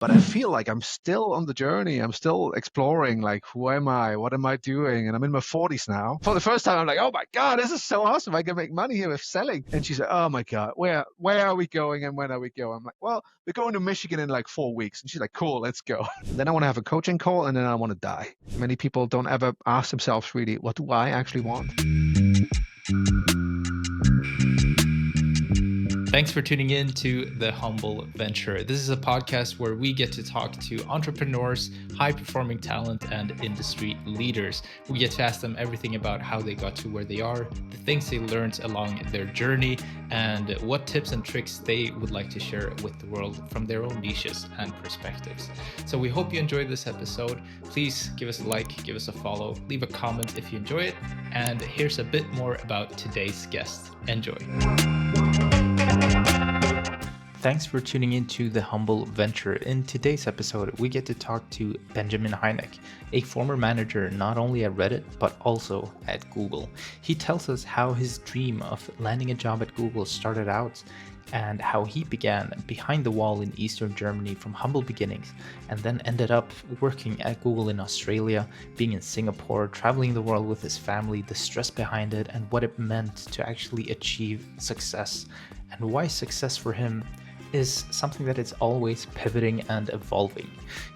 but I feel like I'm still on the journey. I'm still exploring, like, who am I? What am I doing? And I'm in my 40s now. For the first time, I'm like, oh my God, this is so awesome. I can make money here with selling. And she's like, oh my God, where are we going and when are we going? I'm like, well, we're going to Michigan in like 4 weeks. And she's like, cool, let's go. Then I want to have a coaching call and then I want to die. Many people don't ever ask themselves really, what do I actually want? Thanks for tuning in to The Humble Venture. This is a podcast where we get to talk to entrepreneurs, high-performing talent, and industry leaders. We get to ask them everything about how they got to where they are, the things they learned along their journey, and what tips and tricks they would like to share with the world from their own niches and perspectives. So we hope you enjoyed this episode. Please give us a like, give us a follow, leave a comment if you enjoy it, and here's a bit more about today's guest. Enjoy. Thanks for tuning in to The Humble Venture. In today's episode, we get to talk to Benjamin Hyneck, a former manager not only at Reddit, but also at Google. He tells us how his dream of landing a job at Google started out and how he began behind the wall in Eastern Germany from humble beginnings and then ended up working at Google in Australia, being in Singapore, traveling the world with his family, the stress behind it, and what it meant to actually achieve success, and why success for him is something that is always pivoting and evolving.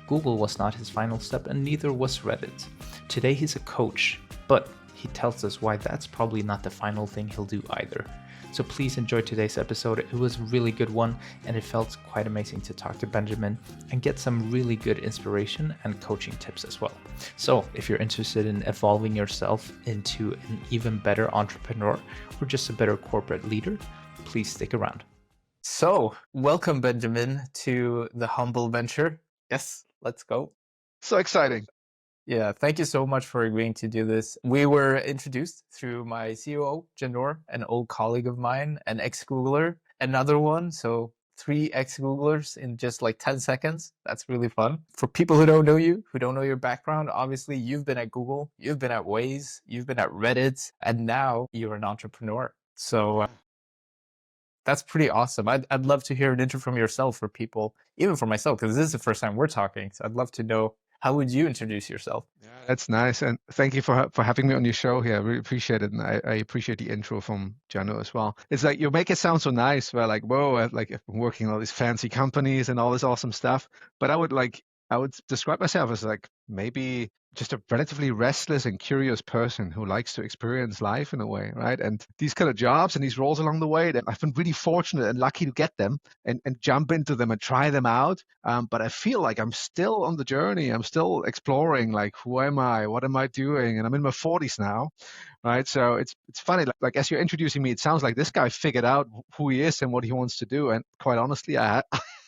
Google was not his final step and neither was Reddit. Today he's a coach, but he tells us why that's probably not the final thing he'll do either. So please enjoy today's episode. It was a really good one and it felt quite amazing to talk to Benjamin and get some really good inspiration and coaching tips as well. So if you're interested in evolving yourself into an even better entrepreneur or just a better corporate leader, please stick around. So, welcome, Benjamin, to The Humble Venture. Yes, let's go. So exciting. Yeah, thank you so much for agreeing to do this. We were introduced through my COO, Janor, an old colleague of mine, an ex-Googler, another one. So 3 ex-Googlers in just like 10 seconds. That's really fun. For people who don't know you, who don't know your background, obviously you've been at Google, you've been at Waze, you've been at Reddit, and now you're an entrepreneur. So that's pretty awesome. I'd love to hear an intro from yourself for people, even for myself, because this is the first time we're talking. So I'd love to know, how would you introduce yourself? Yeah, that's nice. And thank you for having me on your show here. I really appreciate it. And I appreciate the intro from Jano as well. It's like you make it sound so nice. Where like, whoa, I've been working in all these fancy companies and all this awesome stuff. But I would describe myself as like maybe just a relatively restless and curious person who likes to experience life in a way, right? And these kind of jobs and these roles along the way, that I've been really fortunate and lucky to get them and jump into them and try them out. But I feel like I'm still on the journey. I'm still exploring, like, who am I? What am I doing? And I'm in my 40s now, right? So it's funny. Like as you're introducing me, it sounds like this guy figured out who he is and what he wants to do. And quite honestly, I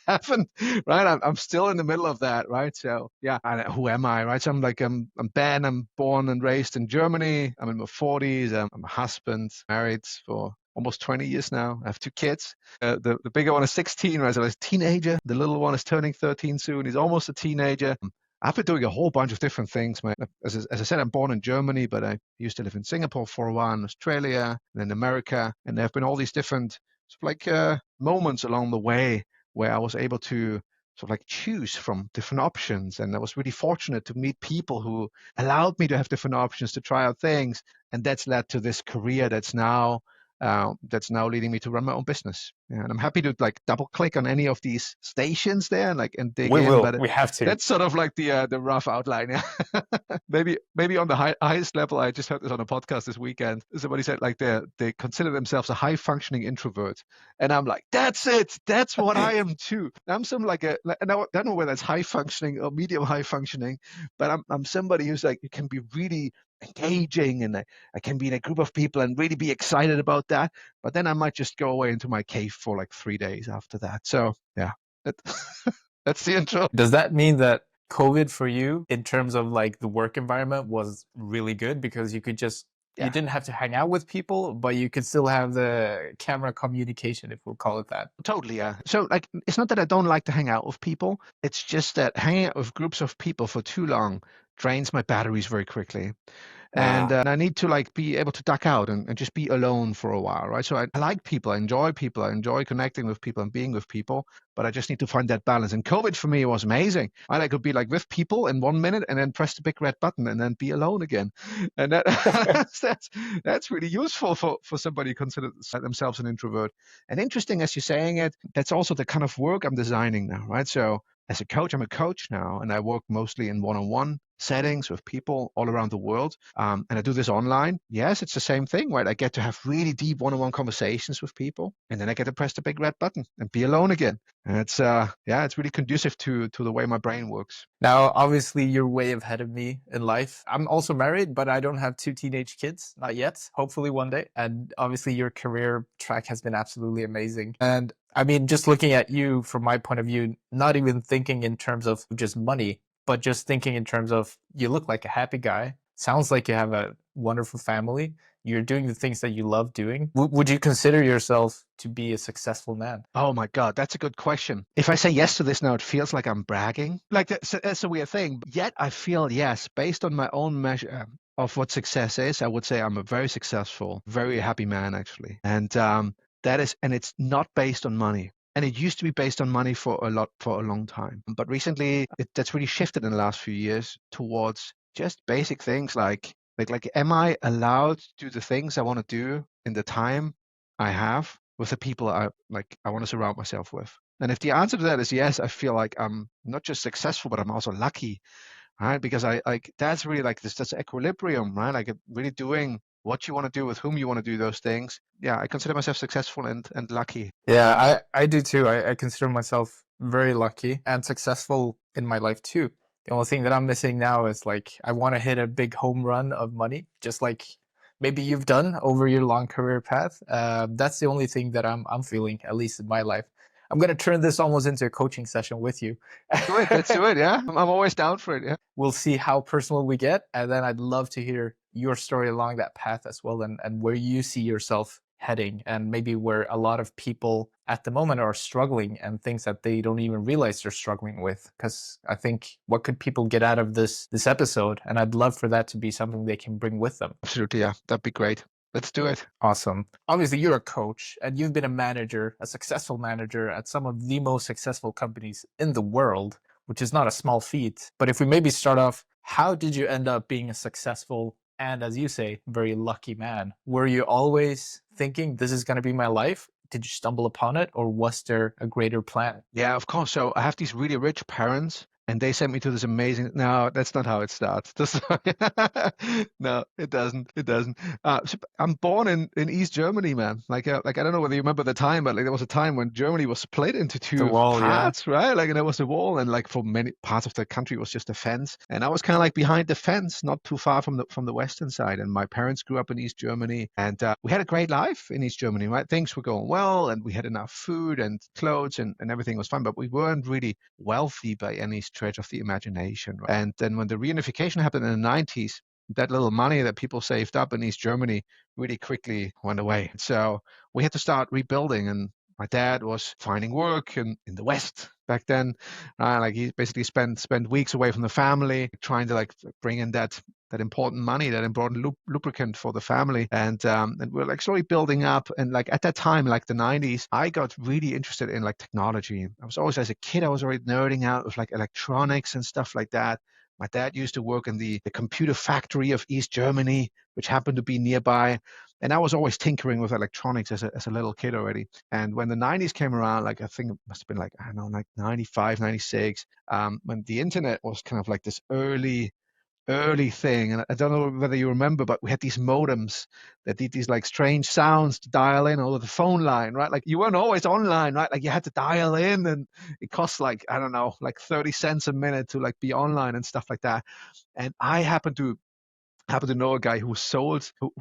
haven't, right? I'm still in the middle of that, right? So yeah, who am I, right? So I'm Ben. I'm born and raised in Germany. I'm in my 40s. I'm a husband, married for almost 20 years now. I have 2 kids. The bigger one is 16, right? So he's a teenager. The little one is turning 13 soon. He's almost a teenager. I've been doing a whole bunch of different things. As I said, I'm born in Germany, but I used to live in Singapore for a while, in Australia, and in America. And there have been all these different moments along the way where I was able to sort of like choose from different options. And I was really fortunate to meet people who allowed me to have different options to try out things. And that's led to this career that's now leading me to run my own business. Yeah, and I'm happy to like double click on any of these stations there and dig We in. will. But We have to. that's sort of like the rough outline. Yeah. maybe on the highest level, I just heard this on a podcast this weekend. Somebody said like they consider themselves a high functioning introvert, and I'm like, that's it. That's what I am too. I'm some and I don't know whether that's high functioning or medium high functioning, but I'm somebody who's like, you can be really engaging and I can be in a group of people and really be excited about that. But then I might just go away into my cave for like 3 days after that. So yeah, that's the intro. Does that mean that COVID for you, in terms of like the work environment, was really good because you could just, you didn't have to hang out with people, but you could still have the camera communication, if we'll call it that? Totally, yeah. So like, it's not that I don't like to hang out with people. It's just that hanging out with groups of people for too long drains my batteries very quickly. And Ah. I need to like be able to duck out and just be alone for a while, right? So I like people, I enjoy connecting with people and being with people, but I just need to find that balance. And COVID for me was amazing. Right? I could be like with people in 1 minute and then press the big red button and then be alone again. And that that's really useful for somebody who considers themselves an introvert. And interesting as you're saying it, that's also the kind of work I'm designing now, right? So as a coach, I'm a coach now, and I work mostly in one-on-one settings with people all around the world. And I do this online. Yes, it's the same thing, right? I get to have really deep one-on-one conversations with people, and then I get to press the big red button and be alone again. And it's yeah, it's really conducive to the way my brain works. Now, obviously, you're way ahead of me in life. I'm also married, but I don't have two teenage kids, not yet. Hopefully, one day. And obviously, your career track has been absolutely amazing. And I mean, just looking at you from my point of view, not even thinking in terms of just money, but just thinking in terms of you look like a happy guy. Sounds like you have a wonderful family. You're doing the things that you love doing. Would you consider yourself to be a successful man? Oh my God, that's a good question. If I say yes to this now, it feels like I'm bragging. Like that's a weird thing. Yet I feel yes, based on my own measure of what success is, I would say I'm a very successful, very happy man actually. And that is, and it's not based on money. And it used to be based on money for a long time. But recently, that's really shifted in the last few years towards just basic things like, am I allowed to do the things I want to do in the time I have with the people I want to surround myself with? And if the answer to that is yes, I feel like I'm not just successful, but I'm also lucky, right? Because I like that's really like this equilibrium, right? Like really doing what you want to do with whom you want to do those things. Yeah, I consider myself successful and lucky. Yeah, I do too. I consider myself very lucky and successful in my life too. The only thing that I'm missing now is like I want to hit a big home run of money, just like maybe you've done over your long career path. That's the only thing that I'm feeling, at least in my life. I'm gonna turn this almost into a coaching session with you. Do it. Let's do it. Yeah, I'm always down for it. Yeah. We'll see how personal we get, and then I'd love to hear your story along that path as well, and where you see yourself heading, and maybe where a lot of people at the moment are struggling and things that they don't even realize they're struggling with. Because I think what could people get out of this episode, and I'd love for that to be something they can bring with them. Absolutely. Yeah, that'd be great. Let's do it. Awesome. Obviously, you're a coach and you've been a manager, a successful manager at some of the most successful companies in the world, which is not a small feat. But if we maybe start off, how did you end up being a successful and, as you say, very lucky man? Were you always thinking this is going to be my life? Did you stumble upon it, or was there a greater plan? Yeah, of course. So I have these really rich parents, and they sent me to this amazing. No, that's not how it starts. No, it doesn't. It doesn't. So I'm born in East Germany, man. Like I don't know whether you remember the time, but like there was a time when Germany was split into The two wall, yeah. parts, right? Like and there was a wall, and like for many parts of the country it was just a fence, and I was kind of like behind the fence, not too far from the western side. And my parents grew up in East Germany, and we had a great life in East Germany, right? Things were going well, and we had enough food and clothes, and everything was fine, but we weren't really wealthy by any stretch of the imagination. Right? And then when the reunification happened in the 90s, that little money that people saved up in East Germany really quickly went away. So we had to start rebuilding. And my dad was finding work in the West back then. Like he basically spent weeks away from the family, trying to like bring in that important money, that important lubricant for the family, and we're like slowly building up. And like at that time, like the 90s, I got really interested in like technology. I was always as a kid, I was already nerding out with like electronics and stuff like that. My dad used to work in the computer factory of East Germany, which happened to be nearby. And I was always tinkering with electronics as a little kid already. And when the 90s came around, like I think it must have been like, I don't know, like 95, 96, when the internet was kind of like this early thing. And I don't know whether you remember, but we had these modems that did these like strange sounds to dial in over the phone line, right? Like you weren't always online, right? Like you had to dial in, and it cost like, I don't know, like 30 cents a minute to like be online and stuff like that. And I happened to know a guy who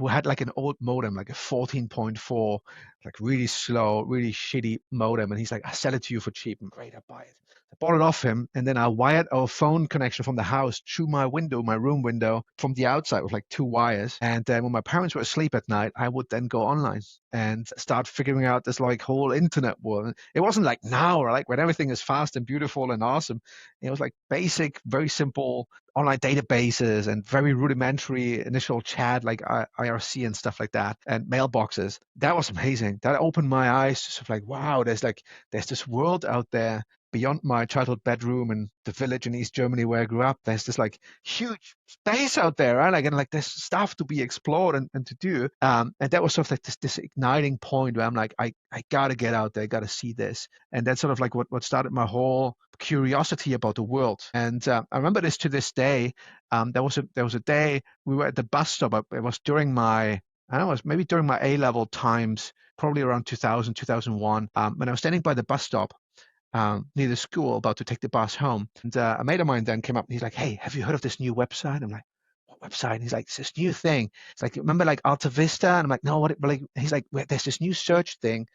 had like an old modem, like a 14.4, like really slow, really shitty modem. And he's like, I sell it to you for cheap. And great, I buy it. I bought it off him, and then I wired our phone connection from the house through my window, my room window, from the outside with like 2 wires. And then when my parents were asleep at night, I would then go online and start figuring out this like whole internet world. It wasn't like now, or like when everything is fast and beautiful and awesome. It was like basic, very simple online databases and very rudimentary initial chat like IRC and stuff like that, and mailboxes. That was amazing. That opened my eyes to sort of like, wow, there's this world out there beyond my childhood bedroom and the village in East Germany where I grew up. There's this like huge space out there, right? Like, and like there's stuff to be explored and to do. And that was sort of like this igniting point where I'm like, I gotta get out there, gotta see this. And that's sort of like what started my whole curiosity about the world. And I remember this to this day. There was a day we were at the bus stop. It was during my, I don't know, it was maybe during my A level times, probably around 2000, 2001, when I was standing by the bus stop near the school about to take the bus home. And a mate of mine then came up and he's like, hey, have you heard of this new website? I'm like, what website? And he's like, it's this new thing. It's like, remember like Alta Vista? And I'm like, no, what? But like, he's like, there's this new search thing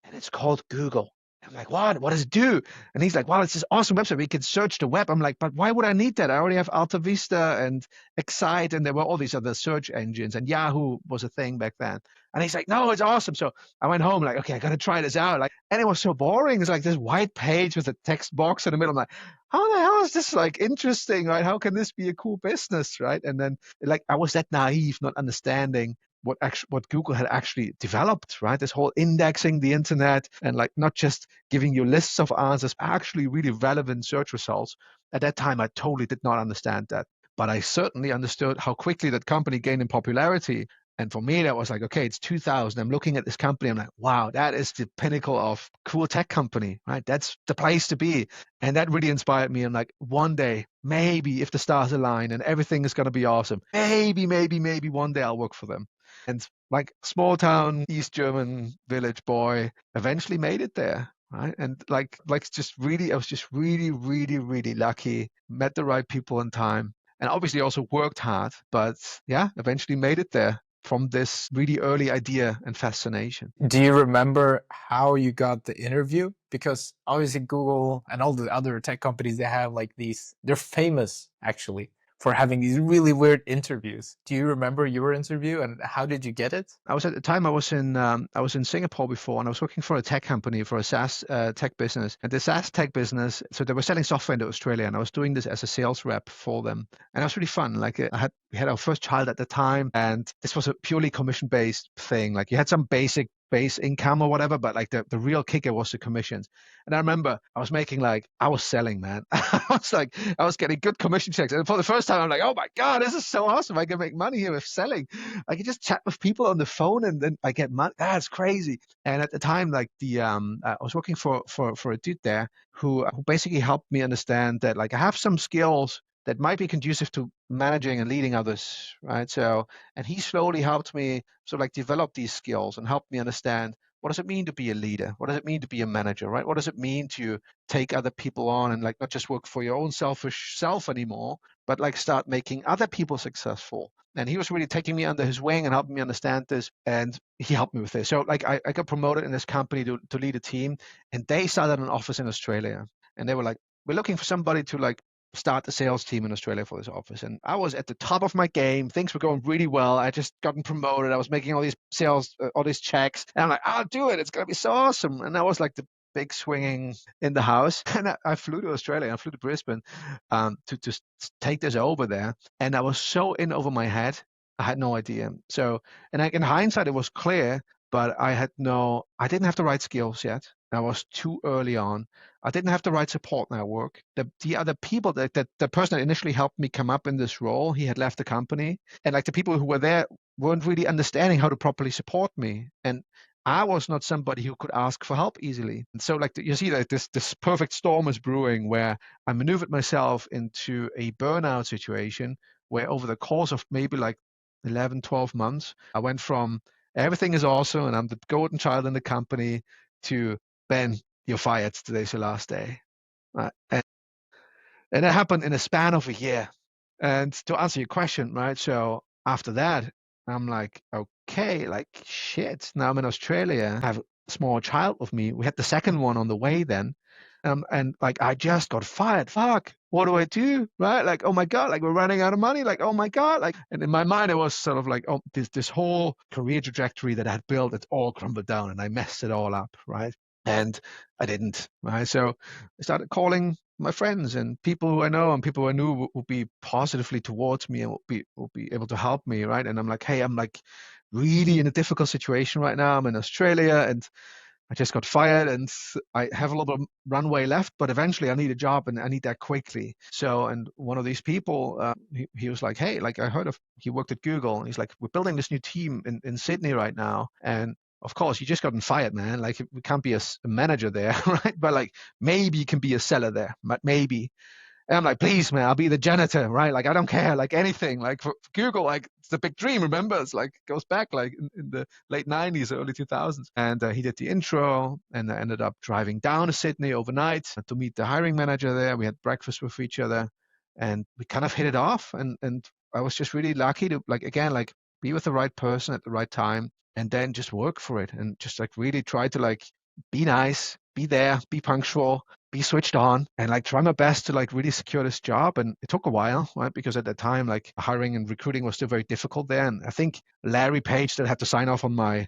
and it's called Google. I'm like, what? What does it do? And he's like, well, it's this awesome website. We can search the web. I'm like, but why would I need that? I already have Alta Vista and Excite, and there were all these other search engines, and Yahoo was a thing back then. And he's like, no, it's awesome. So I went home, like, okay, I got to try this out. Like, and it was so boring. It's like this white page with a text box in the middle. I'm like, how the hell is this like interesting, right? How can this be a cool business, right? And then like I was that naive, not understanding what Google had actually developed, right? This whole indexing the internet and like not just giving you lists of answers, actually really relevant search results. At that time, I totally did not understand that. But I certainly understood how quickly that company gained in popularity. And for me, that was like, okay, it's 2000. I'm looking at this company. I'm like, wow, that is the pinnacle of cool tech company, right? That's the place to be. And that really inspired me. I'm like, one day, maybe if the stars align and everything is going to be awesome, maybe one day I'll work for them. And like small town East German village boy eventually made it there. Right. And like just really, I was just really, really, really lucky, met the right people in time, and obviously also worked hard, but yeah, eventually made it there from this really early idea and fascination. Do you remember how you got the interview? Because obviously Google and all the other tech companies, they have like these, they're famous actually for having these really weird interviews. Do you remember your interview and how did you get it? I was at the time I was in Singapore before, and I was working for a tech company for a SaaS tech business. And the SaaS tech business, so they were selling software into Australia, and I was doing this as a sales rep for them, and it was really fun. Like we had our first child at the time, and this was a purely commission based thing. Like you had some basic base income or whatever, but like the real kicker was the commissions. And I remember I was making like, I was selling, man. I was getting good commission checks. And for the first time, I'm like, oh my God, this is so awesome. I can make money here with selling. I can just chat with people on the phone and then I get money. That's crazy. And at the time, like I was working for a dude there who basically helped me understand that like I have some skills that might be conducive to managing and leading others, right? So, and he slowly helped me sort of like develop these skills and helped me understand what does it mean to be a leader? What does it mean to be a manager, right? What does it mean to take other people on and like not just work for your own selfish self anymore, but like start making other people successful? And he was really taking me under his wing and helping me understand this. And he helped me with this. So like I got promoted in this company to lead a team, and they started an office in Australia. And they were like, we're looking for somebody to like start the sales team in Australia for this office. And I was at the top of my game. Things were going really well. I just gotten promoted. I was making all these sales, all these checks. And I'm like, I'll do it. It's going to be so awesome. And I was like the big swinging in the house. And I flew to Australia. I flew to Brisbane to take this over there. And I was so in over my head. I had no idea. So, and in hindsight, it was clear, but I didn't have the right skills yet. I was too early on. I didn't have the right support network. The other people that the person that initially helped me come up in this role, he had left the company, and like the people who were there weren't really understanding how to properly support me. And I was not somebody who could ask for help easily. And so like you see like this perfect storm is brewing where I maneuvered myself into a burnout situation where over the course of maybe like 11, 12 months, I went from everything is awesome and I'm the golden child in the company to Ben, you're fired. Today's your last day. Right? And it happened in a span of a year. And to answer your question, right? So after that, I'm like, okay, like shit. Now I'm in Australia. I have a small child with me. We had the second one on the way then. And like I just got fired. Fuck. What do I do? Right? Like, oh my God, like we're running out of money. Like, oh my God. Like, and in my mind, it was sort of like, oh, this whole career trajectory that I had built, it's all crumbled down and I messed it all up. Right. And I didn't. Right. So I started calling my friends and people who I know and people who I knew would be positively towards me and would be able to help me, right? And I'm like, hey, I'm like really in a difficult situation right now. I'm in Australia and I just got fired and I have a little bit of runway left, but eventually I need a job and I need that quickly. So, and one of these people, he was like, hey, like I heard of, he worked at Google and he's like, we're building this new team in Sydney right now. And of course, you just gotten fired, man. Like, we can't be a manager there, right? But like, maybe you can be a seller there, but maybe. And I'm like, please, man, I'll be the janitor, right? Like, I don't care, like anything. Like for Google, like it's a big dream. Remember, it's like goes back like in the late '90s, early 2000s. And he did the intro, and I ended up driving down to Sydney overnight to meet the hiring manager there. We had breakfast with each other, and we kind of hit it off. And I was just really lucky to like again like be with the right person at the right time, and then just work for it, and just like really try to like be nice, be there, be punctual, be switched on, and like try my best to like really secure this job. And it took a while, right? Because at that time, like hiring and recruiting was still very difficult there. And I think Larry Page still had to sign off on my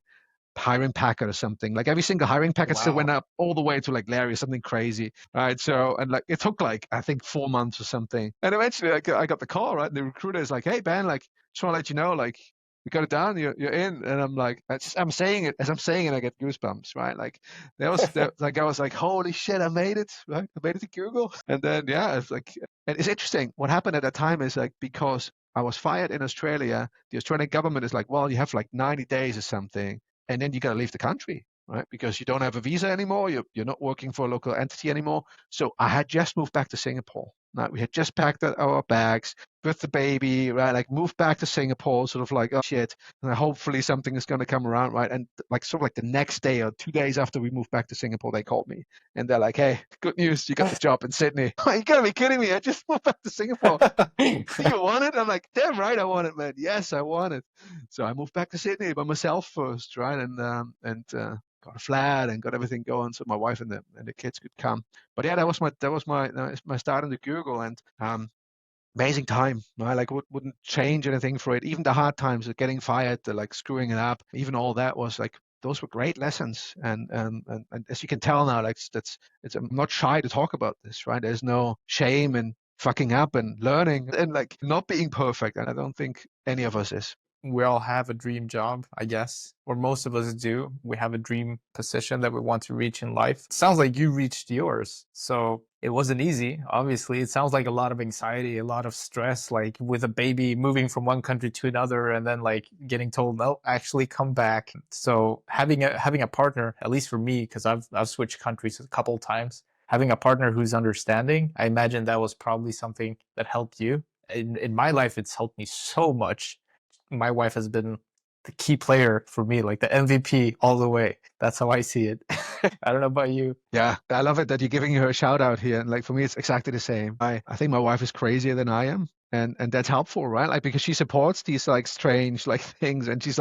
hiring packet or something. Like every single hiring packet still went Wow. up all the way to like Larry or something crazy, right? So and like it took like I think 4 months or something. And eventually I got the call, right? And the recruiter is like, "Hey Ben, like just want to let you know, like we got it done. You're in." And I'm like, I'm saying it as I'm saying it, I get goosebumps, right? Like like I was like, "Holy shit, I made it!" Right? I made it to Google. And then yeah, it's like, and it's interesting. What happened at that time is like because I was fired in Australia, the Australian government is like, well, you have like 90 days or something, and then you got to leave the country, right? Because you don't have a visa anymore. You're not working for a local entity anymore. So I had just moved back to Singapore. Right? We had just packed our bags with the baby, right? Like moved back to Singapore, sort of like, oh shit, and hopefully something is going to come around, right? And like sort of like the next day or 2 days after we moved back to Singapore, they called me and they're like, hey, good news, you got the job in Sydney. You gotta be kidding me! I just moved back to Singapore. Do you want it? I'm like, damn right, I want it, man. Yes, I want it. So I moved back to Sydney by myself first, right? And got a flat and got everything going, so my wife and the kids could come. But yeah, that was my start into Google, and amazing time. I like wouldn't change anything for it. Even the hard times of getting fired, the like screwing it up, even all that was like those were great lessons. And as you can tell now, like I'm not shy to talk about this, right? There's no shame in fucking up and learning and like not being perfect. And I don't think any of us is. We all have a dream job, I guess, or most of us do. We have a dream position that we want to reach in life. It sounds like you reached yours. So it wasn't easy, obviously. It sounds like a lot of anxiety, a lot of stress, like with a baby moving from one country to another and then like getting told, no, actually come back. So having a partner, at least for me, because I've switched countries a couple of times, having a partner who's understanding, I imagine that was probably something that helped you. In my life, it's helped me so much. My wife has been the key player for me, like the MVP all the way. That's how I see it. I don't know about you. Yeah, I love it that you're giving her a shout out here. And like for me, it's exactly the same. I think my wife is crazier than I am. And that's helpful, right? Like because she supports these like strange like things and she's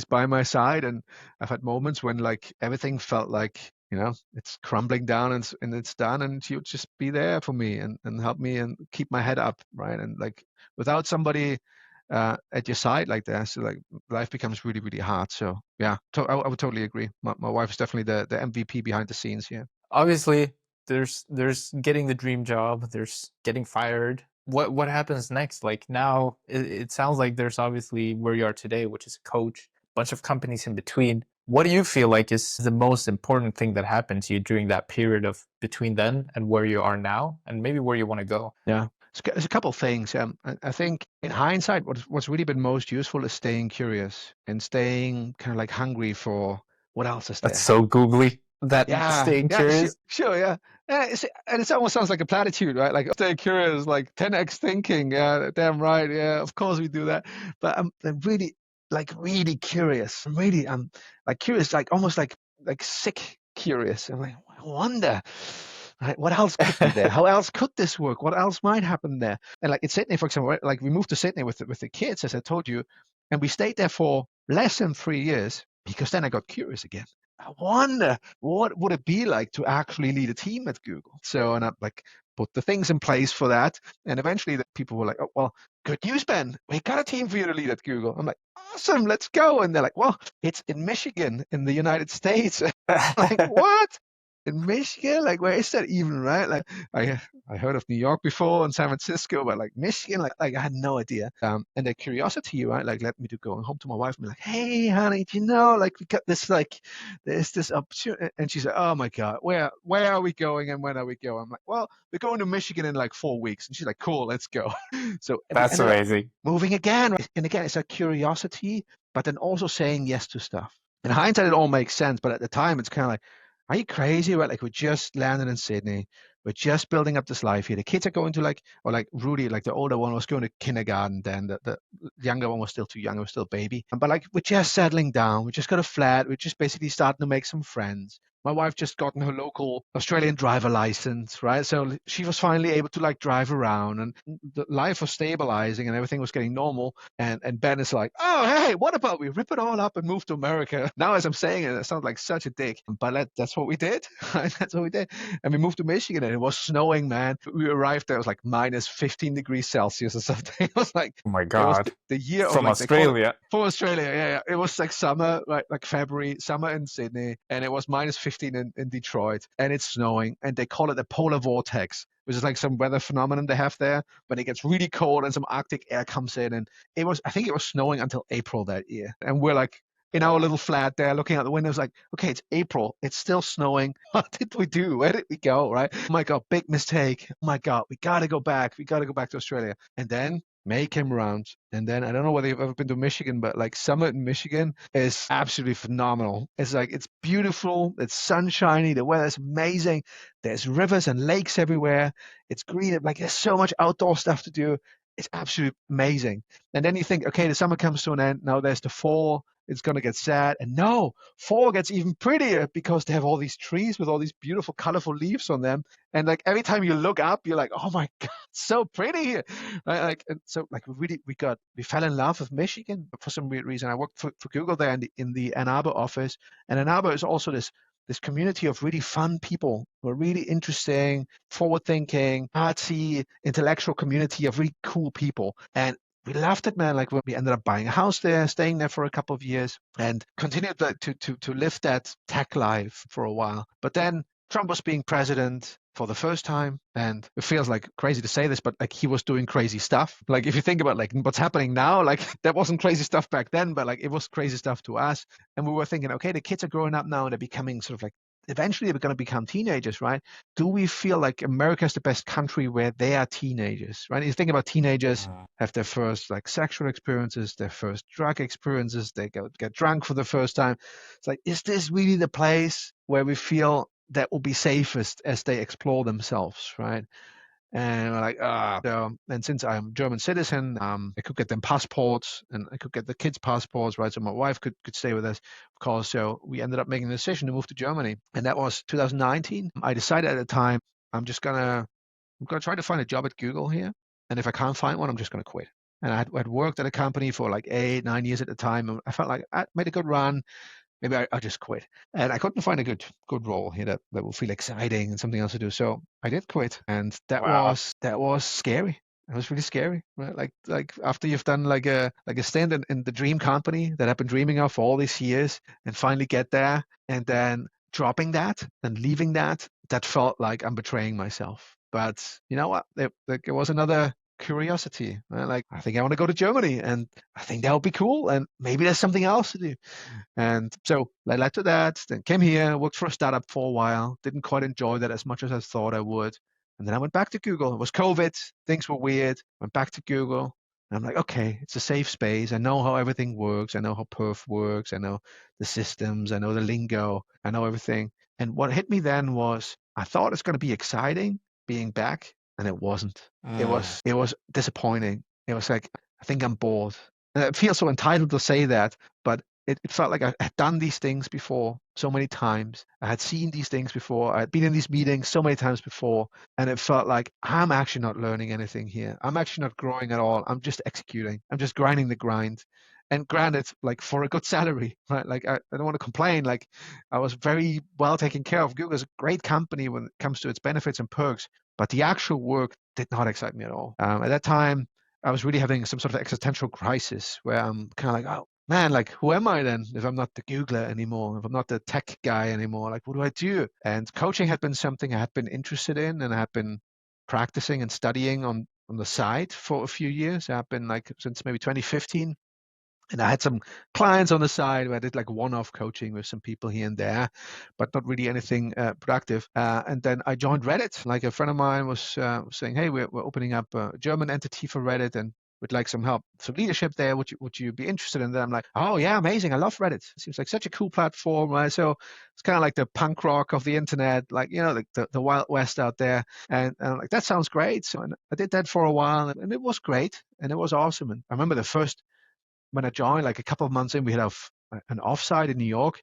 by my side. And I've had moments when like everything felt like, it's crumbling down and it's done. And she would just be there for me and help me and keep my head up, right? And like without somebody at your side like that, so like life becomes really, really hard. So yeah, I would totally agree. My wife is definitely the MVP behind the scenes here. Obviously, there's getting the dream job, there's getting fired. What happens next? Like now, it sounds like there's obviously where you are today, which is a coach, bunch of companies in between. What do you feel like is the most important thing that happened to you during that period of between then and where you are now, and maybe where you want to go? Yeah, it's a couple of things. I think in hindsight, what's really been most useful is staying curious and staying kind of like hungry for what else is That's there. so googly. That Yeah, staying yeah, sure, curious. sure, yeah. Yeah, and it almost sounds like a platitude, right? Like stay curious, like 10x thinking. Yeah, damn right. Yeah, of course we do that. But I'm really, like, really curious. I'm like curious, like almost like sick curious. I'm like, I wonder, right? What else could be there? How else could this work? What else might happen there? And like in Sydney, for example, right? Like we moved to Sydney with the kids, as I told you. And we stayed there for less than 3 years because then I got curious again. I wonder what would it be like to actually lead a team at Google. So, and I like put the things in place for that. And eventually the people were like, oh, well, good news, Ben. We got a team for you to lead at Google. I'm like, awesome, let's go. And they're like, well, it's in Michigan in the United States. Like, what? In Michigan? Like, where is that even, right? Like, I heard of New York before and San Francisco, but like Michigan, like I had no idea. And the curiosity, right, like led me to going home to my wife and be like, hey, honey, do you know, like we got this, like, there's this opportunity. And she said, oh my God, where are we going and when are we going? I'm like, well, we're going to Michigan in like 4 weeks. And she's like, cool, let's go. So we That's ended up amazing. moving again. Right? And again, it's a curiosity, but then also saying yes to stuff. In hindsight, it all makes sense, but at the time, it's kind of like, are you crazy? Right? Like we just landed in Sydney. We're just building up this life here. The kids are going to like, or like Rudy, like the older one was going to kindergarten then. The younger one was still too young. It was still a baby. But like we're just settling down. We just got a flat. We're just basically starting to make some friends. My wife just gotten her local Australian driver license, right? So she was finally able to like drive around and the life was stabilizing and everything was getting normal. And Ben is like, oh, hey, what about we rip it all up and move to America? Now, as I'm saying it, it sounds like such a dick, but that's what we did. That's what we did. And we moved to Michigan and it was snowing, man. We arrived there, it was like minus 15 degrees Celsius or something. It was like, Oh my it was God. the year of From like, they call it Australia. for Australia. Yeah, yeah. It was like summer, right? Like February, summer in Sydney. And it was minus 15 in Detroit and it's snowing. And they call it the polar vortex, which is like some weather phenomenon they have there. When it gets really cold and some Arctic air comes in. And I think it was snowing until April that year. And we're like in our little flat there looking out the windows like, okay, it's April. It's still snowing. What did we do? Where did we go? Right? Oh my God, big mistake. Oh my God, we got to go back. We got to go back to Australia. And then May came around. And then I don't know whether you've ever been to Michigan, but like summer in Michigan is absolutely phenomenal. It's like, it's beautiful. It's sunshiny. The weather's amazing. There's rivers and lakes everywhere. It's green. Like there's so much outdoor stuff to do. It's absolutely amazing. And then you think, okay, the summer comes to an end. Now there's the fall. It's going to get sad. And no, fall gets even prettier because they have all these trees with all these beautiful, colorful leaves on them. And like every time you look up, you're like, oh my God, it's so pretty here. Right? Like, and so like we fell in love with Michigan for some weird reason. I worked for Google there in the Ann Arbor office. And Ann Arbor is also this community of really fun people who are really interesting, forward-thinking, artsy, intellectual community of really cool people. And we loved it, man. Like when we ended up buying a house there, staying there for a couple of years, and continued to live that tech life for a while. But then Trump was being president for the first time, and it feels like crazy to say this, but like he was doing crazy stuff. Like if you think about like what's happening now, like that wasn't crazy stuff back then, but like it was crazy stuff to us. And we were thinking, okay, the kids are growing up now and they're becoming sort of like eventually they're going to become teenagers, right? Do we feel like America is the best country where they are teenagers, right? You think about teenagers have their first like sexual experiences, their first drug experiences, they get drunk for the first time. It's like, is this really the place where we feel that will be safest as they explore themselves, right? And we're like, so, and since I'm German citizen, I could get them passports and I could get the kids passports, right? So my wife could stay with us, of course. So we ended up making the decision to move to Germany. And that was 2019. I decided at the time, I'm gonna try to find a job at Google here. And if I can't find one, I'm just gonna quit. And I'd worked at a company for like 8, 9 years at the time. And I felt like I made a good run. Maybe I just quit. And I couldn't find a good role here that would feel exciting and something else to do. So I did quit. And Wow. that was scary. It was really scary, right? Like after you've done like a stint in the dream company that I've been dreaming of for all these years and finally get there and then dropping that and leaving that felt like I'm betraying myself. But you know what? It was another curiosity. Right? Like I think I want to go to Germany and I think that would be cool. And maybe there's something else to do. And so I led to that, then came here, worked for a startup for a while, didn't quite enjoy that as much as I thought I would. And then I went back to Google. It was COVID, things were weird, went back to Google. And I'm like, okay, it's a safe space. I know how everything works. I know how perf works. I know the systems. I know the lingo. I know everything. And what hit me then was I thought it's going to be exciting being back, and it wasn't. It was disappointing. It was like, I think I'm bored. And I feel so entitled to say that, but it felt like I had done these things before so many times. I had seen these things before. I had been in these meetings so many times before. And it felt like I'm actually not learning anything here. I'm actually not growing at all. I'm just executing. I'm just grinding the grind. and granted, like for a good salary, right? Like I don't want to complain. Like I was very well taken care of. Google is a great company when it comes to its benefits and perks, but the actual work did not excite me at all. At that time, I was really having some sort of existential crisis where I'm kind of like, oh man, like who am I then if I'm not the Googler anymore? If I'm not the tech guy anymore, like what do I do? And coaching had been something I had been interested in, and I had been practicing and studying on the side for a few years. I've been like since maybe 2015, and I had some clients on the side where I did like one-off coaching with some people here and there, but not really anything productive. And then I joined Reddit. Like a friend of mine was saying, "Hey, we're opening up a German entity for Reddit, and would like some help, some leadership there. Would you be interested in that?" I'm like, "Oh yeah, amazing! I love Reddit. It seems like such a cool platform." Right? So it's kind of like the punk rock of the internet, like like the Wild West out there. And I'm like, that sounds great. So I did that for a while, and it was great, and it was awesome. And I remember the first when I joined, like a couple of months in, we had an offsite in New York,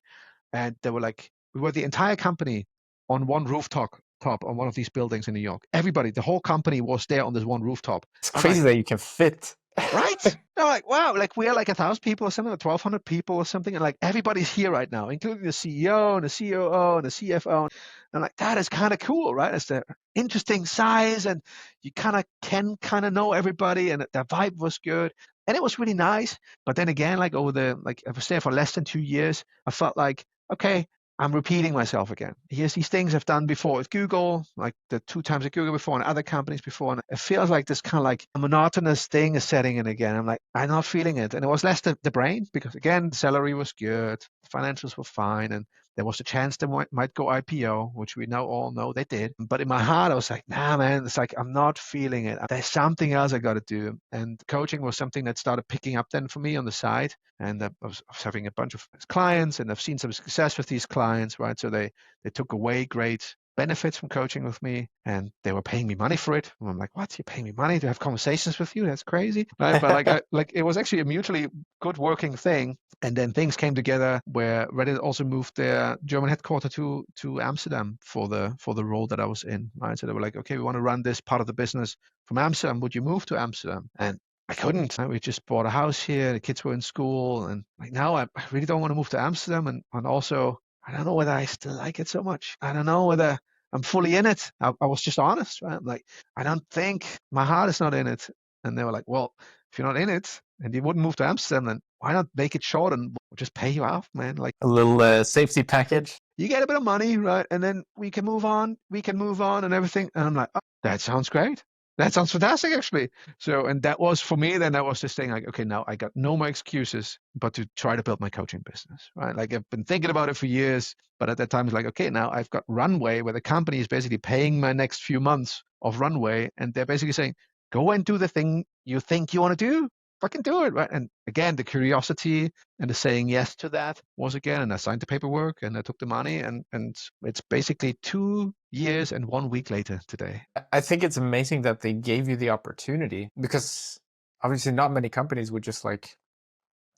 and they were like, we were the entire company on one rooftop on one of these buildings in New York. Everybody, the whole company was there on this one rooftop. It's I'm crazy like, that you can fit. right? I'm like, wow, like we are like 1,000 people or something, like 1,200 people or something, and like everybody's here right now, including the CEO and the COO and the CFO. And like that is kind of cool, right? It's the interesting size, and you kind of know everybody, and the vibe was good, and it was really nice. But then again, like I was there for less than 2 years, I felt like, okay, I'm repeating myself again. Here's these things I've done before with Google, like the 2 times at Google before and other companies before. And it feels like this kind of like a monotonous thing is setting in again. I'm like, I'm not feeling it. And it was less the brain because again, the salary was good, the financials were fine, and there was a chance they might go IPO, which we now all know they did. But in my heart, I was like, nah, man, it's like I'm not feeling it. There's something else I got to do. And coaching was something that started picking up then for me on the side. And I was having a bunch of clients, and I've seen some success with these clients, right? So they took away great benefits from coaching with me, and they were paying me money for it. And I'm like, what? You're paying me money to have conversations with you? That's crazy, right? But like it was actually a mutually good working thing. And then things came together where Reddit also moved their German headquarters to Amsterdam for the role that I was in, right? So they were like, okay, we want to run this part of the business from Amsterdam. Would you move to Amsterdam? And I couldn't. Right? We just bought a house here. The kids were in school, and like now I really don't want to move to Amsterdam. And also I don't know whether I still like it so much. I don't know whether I'm fully in it. I was just honest, right? I'm like, I don't think my heart is not in it. And they were like, well, if you're not in it and you wouldn't move to Amsterdam, then why not make it short and we'll just pay you off, man? Like A little safety package. you get a bit of money, right? And then we can move on. We can move on and everything. And I'm like, oh, that sounds great. That sounds fantastic, actually. So, and that was for me, then that was just saying, like, okay, now I got no more excuses but to try to build my coaching business, right? Like, I've been thinking about it for years, but at that time, it's like, okay, now I've got runway where the company is basically paying my next few months of runway. And they're basically saying, go and do the thing you think you want to do. Fucking do it, right? And again, the curiosity and the saying yes to that was again, and I signed the paperwork and I took the money, and it's basically 2 years and 1 week later today. I think it's amazing that they gave you the opportunity because obviously not many companies would just like,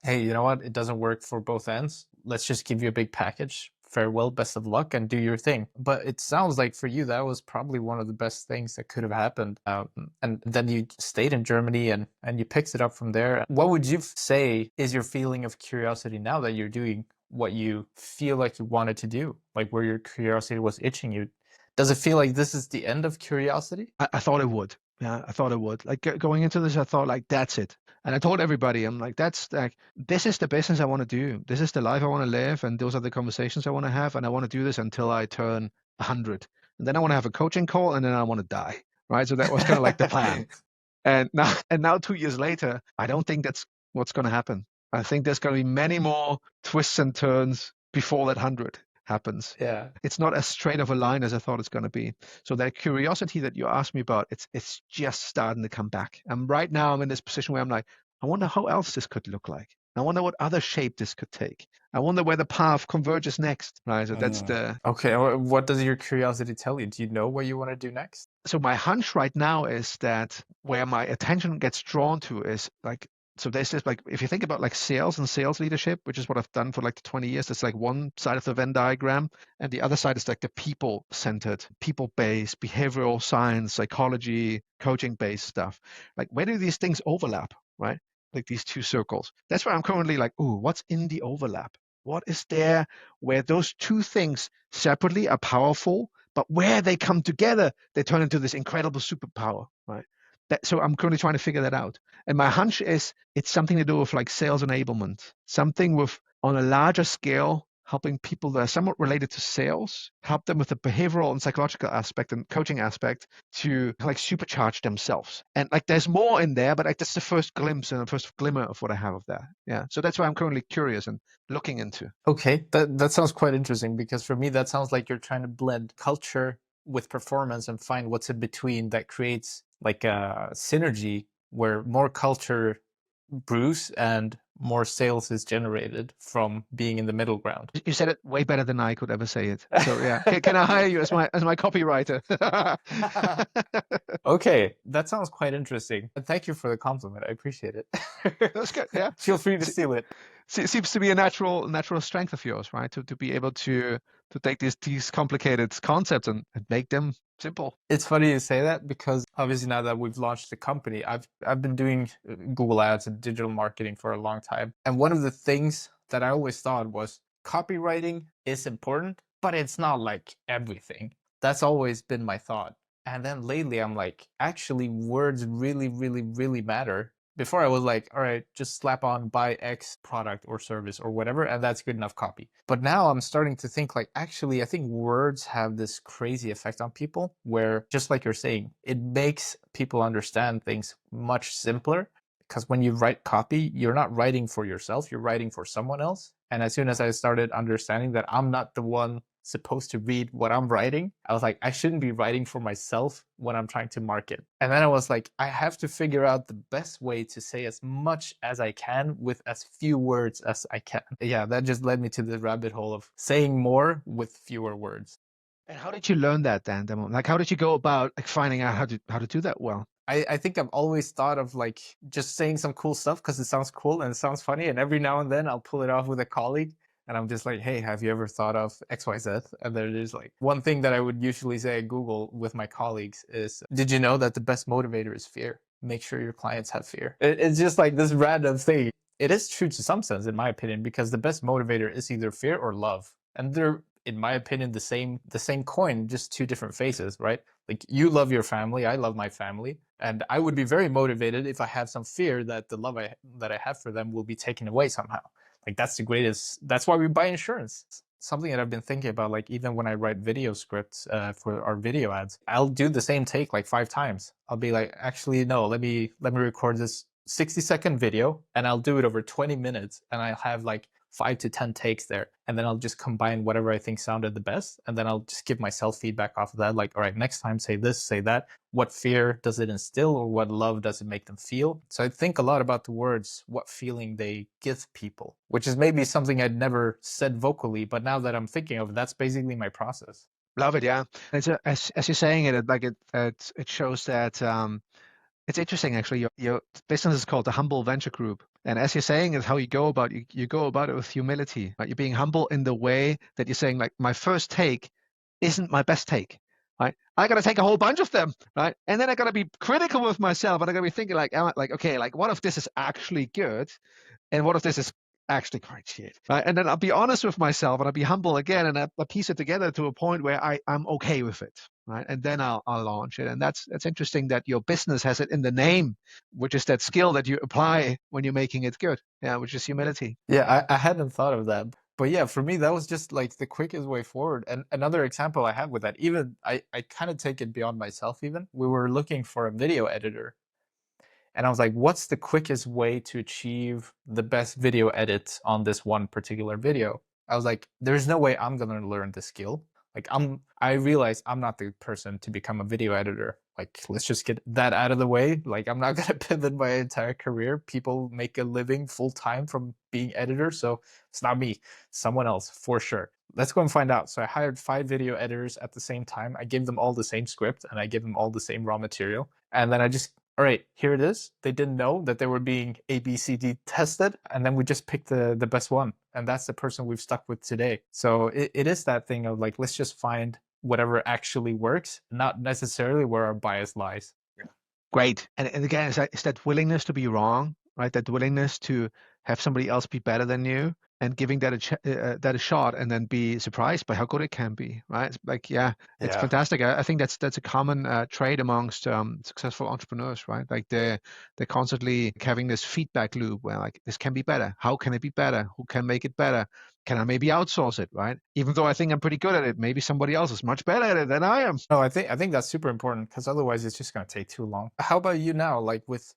hey, you know what? It doesn't work for both ends. Let's just give you a big package. Farewell, best of luck, and do your thing. But it sounds like for you, that was probably one of the best things that could have happened. And then you stayed in Germany and you picked it up from there. What would you say is your feeling of curiosity now that you're doing what you feel like you wanted to do? Like where your curiosity was itching you. Does it feel like this is the end of curiosity? I thought it would. Yeah, I thought it would. Like going into this, I thought like that's it. And I told everybody, I'm like, that's like this is the business I want to do. This is the life I want to live, and those are the conversations I want to have, and I want to do this until I turn 100. And then I want to have a coaching call, and then I want to die. Right. So that was kind of like the plan. And now 2 years later, I don't think that's what's going to happen. I think there's going to be many more twists and turns before that 100 happens. Yeah. It's not as straight of a line as I thought it's going to be. So that curiosity that you asked me about, it's just starting to come back. And right now I'm in this position where I'm like, I wonder how else this could look like. I wonder what other shape this could take. I wonder where the path converges next. Right. So that's the Okay. What does your curiosity tell you? Do you know what you want to do next? so my hunch right now is that where my attention gets drawn to is like so there's this like if you think about like sales and sales leadership, which is what I've done for like 20 years, it's like one side of the Venn diagram, and the other side is like the people centered, people based, behavioral science, psychology, coaching based stuff. Like where do these things overlap, right? like these two circles. That's why I'm currently like, ooh, what's in the overlap? What is there where those two things separately are powerful, but where they come together, they turn into this incredible superpower, right? So I'm currently trying to figure that out. And my hunch is it's something to do with like sales enablement, something with on a larger scale, helping people that are somewhat related to sales, help them with the behavioral and psychological aspect and coaching aspect to like supercharge themselves. And like there's more in there, but like that's the first glimpse and the first glimmer of what I have of that. Yeah. So that's why I'm currently curious and looking into. Okay, that sounds quite interesting, because for me that sounds like you're trying to blend culture with performance and find what's in between that creates like a synergy where more culture brews and more sales is generated from being in the middle ground. You said it way better than I could ever say it. So yeah, can I hire you as my copywriter? Okay, that sounds quite interesting. And thank you for the compliment. I appreciate it. That's good. Yeah. Feel free to steal it. It seems to be a natural strength of yours, right? To be able to take these complicated concepts and make them simple. It's funny you say that, because obviously now that we've launched the company, I've been doing Google Ads and digital marketing for a long time. And one of the things that I always thought was copywriting is important, but it's not like everything. That's always been my thought. And then lately I'm like, actually words really, really, really matter. Before I was like, all right, just slap on buy X product or service or whatever, and that's good enough copy. But now I'm starting to think like, actually, I think words have this crazy effect on people where, just like you're saying, it makes people understand things much simpler. Because when you write copy, you're not writing for yourself, you're writing for someone else. And as soon as I started understanding that I'm not the one supposed to read what I'm writing, I was like, I shouldn't be writing for myself when I'm trying to market. And then I was like, I have to figure out the best way to say as much as I can with as few words as I can. Yeah, that just led me to the rabbit hole of saying more with fewer words. And how did you learn that, Dan? Like, how did you go about like finding out how to do that well? I think I've always thought of like just saying some cool stuff because it sounds cool and it sounds funny. And every now and then I'll pull it off with a colleague and I'm just like, hey, have you ever thought of XYZ? And there's like one thing that I would usually say at Google with my colleagues is, did you know that the best motivator is fear? Make sure your clients have fear. It's just like this random thing. It is true to some sense, in my opinion, because the best motivator is either fear or love. And they're, in my opinion, the same coin, just two different faces, right? Like you love your family, I love my family, and I would be very motivated if I have some fear that the love that I have for them will be taken away somehow. Like that's the greatest. That's why we buy insurance. Something that I've been thinking about, like even when I write video scripts for our video ads, I'll do the same take like 5 times. I'll be like, actually, no, let me record this 60-second video, and I'll do it over 20 minutes, and I'll have like 5 to 10 takes there, and then I'll just combine whatever I think sounded the best, and then I'll just give myself feedback off of that, like, all right, next time say this, say that. What fear does it instill, or what love does it make them feel? So I think a lot about the words, what feeling they give people, which is maybe something I'd never said vocally, but now that I'm thinking of it, that's basically my process. Love it, yeah. As you're saying it, it shows that it's interesting actually. Your business is called the Humble Venture Group, and as you're saying, is how you go about you go about it with humility. Right? You're being humble in the way that you're saying, like, my first take isn't my best take. Right? I got to take a whole bunch of them, right? And then I got to be critical with myself, and I got to be thinking like, okay, like what if this is actually good, and what if this is actually quite shit, right? And then I'll be honest with myself, and I'll be humble again, and I'll piece it together to a point where I'm okay with it, right? And then I'll launch it. And that's interesting that your business has it in the name, which is that skill that you apply when you're making it good, yeah, which is humility. Yeah, I hadn't thought of that. But yeah, for me, that was just like the quickest way forward. And another example I have with that, even I kind of take it beyond myself even. We were looking for a video editor. And I was like, what's the quickest way to achieve the best video edit on this one particular video? I was like, there's no way I'm gonna learn this skill. Like I realized I'm not the person to become a video editor. Like, let's just get that out of the way. Like, I'm not gonna pivot my entire career. People make a living full time from being editors, so it's not me, someone else for sure. Let's go and find out. So I hired 5 video editors at the same time. I gave them all the same script and I gave them all the same raw material. And then I just, all right, here it is. They didn't know that they were being A, B, C, D tested. And then we just picked the best one. And that's the person we've stuck with today. So it is that thing of like, let's just find whatever actually works, not necessarily where our bias lies. Great. And again, it's that willingness to be wrong, right? That willingness to have somebody else be better than you and giving that a shot and then be surprised by how good it can be, right? It's like, yeah, it's Yeah. fantastic. I think that's a common trait amongst successful entrepreneurs, right? Like they're constantly having this feedback loop where like this can be better. How can it be better? Who can make it better? Can I maybe outsource it, right? Even though I think I'm pretty good at it, maybe somebody else is much better at it than I am. No, I think that's super important because otherwise it's just going to take too long. How about you now? Like with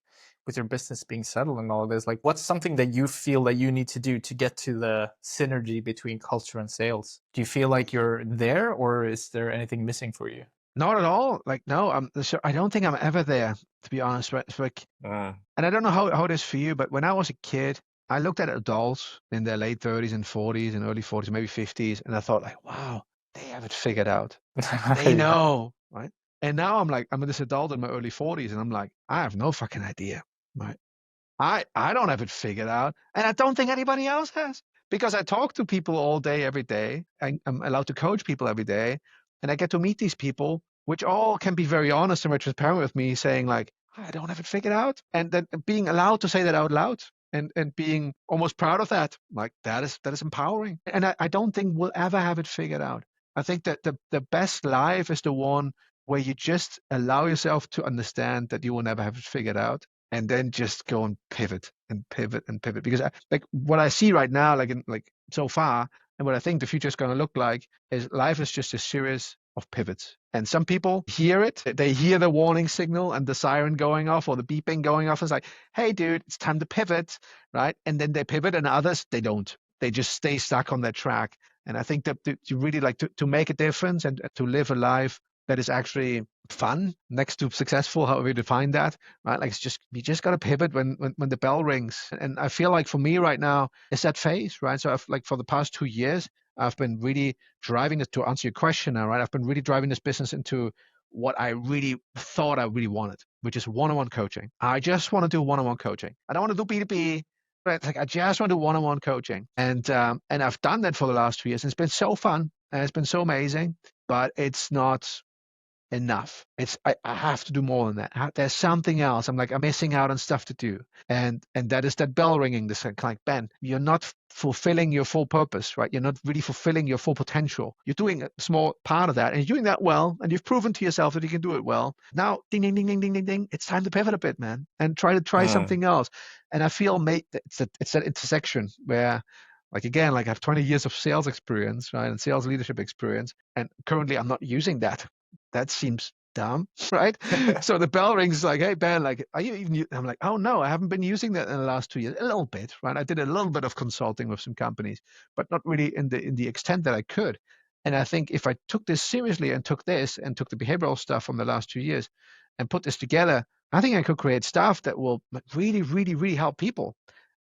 your business being settled and all of this, like what's something that you feel that you need to do to get to the synergy between culture and sales? Do you feel like you're there, or is there anything missing for you? Not at all. Like, no, I don't think I'm ever there, to be honest. Right? It's like, and I don't know how it is for you, but when I was a kid, I looked at adults in their late 30s and 40s and early 40s, maybe 50s, and I thought like, wow, they have it figured out. They Yeah. know, right? And now I'm like, I'm this adult in my early 40s, and I'm like, I have no fucking idea, right? I don't have it figured out, and I don't think anybody else has because I talk to people all day, every day. I'm allowed to coach people every day, and I get to meet these people, which all can be very honest and very transparent with me, saying like, I don't have it figured out, and then being allowed to say that out loud. And being almost proud of that, like that is empowering. And I don't think we'll ever have it figured out. I think that the best life is the one where you just allow yourself to understand that you will never have it figured out and then just go and pivot and pivot and pivot because like what I see right now like so far and what I think the future is going to look like is life is just a series of pivots, and some people hear it, they hear the warning signal and the siren going off or the beeping going off. It's like, hey dude, it's time to pivot, right? And then they pivot, and others they don't, they just stay stuck on that track. And I think that you really like to make a difference and to live a life that is actually fun next to successful, however you define that, right? Like it's just you just got to pivot when the bell rings. And I feel like for me right now it's that phase, right? So I've like for the past 2 years I've been really driving this, to answer your question now, right? I've been really driving this business into what I really thought I really wanted, which is one-on-one coaching. I just want to do one-on-one coaching. I don't want to do B2B. Right? It's like I just want to do one-on-one coaching, and I've done that for the last 2 years. And it's been so fun and it's been so amazing, but it's not enough. I have to do more than that. There's something else. I'm missing out on stuff to do, and that is that bell ringing. This like, Ben, you're not fulfilling your full purpose, right? You're not really fulfilling your full potential. You're doing a small part of that, and you're doing that well, and you've proven to yourself that you can do it well. Now, ding, ding, ding, ding, ding, ding, ding. It's time to pivot a bit, man, and try Mm. something else. And I feel, mate, it's that intersection where like again, like I have 20 years of sales experience, right, and sales leadership experience, and currently I'm not using that. That seems dumb, right? So the bell rings like, hey Ben, like, are you even? I'm like, oh no, I haven't been using that in the last 2 years. A little bit, right? I did a little bit of consulting with some companies, but not really in the extent that I could. And I think if I took this seriously and took the behavioral stuff from the last 2 years and put this together, I think I could create stuff that will really, really, really help people.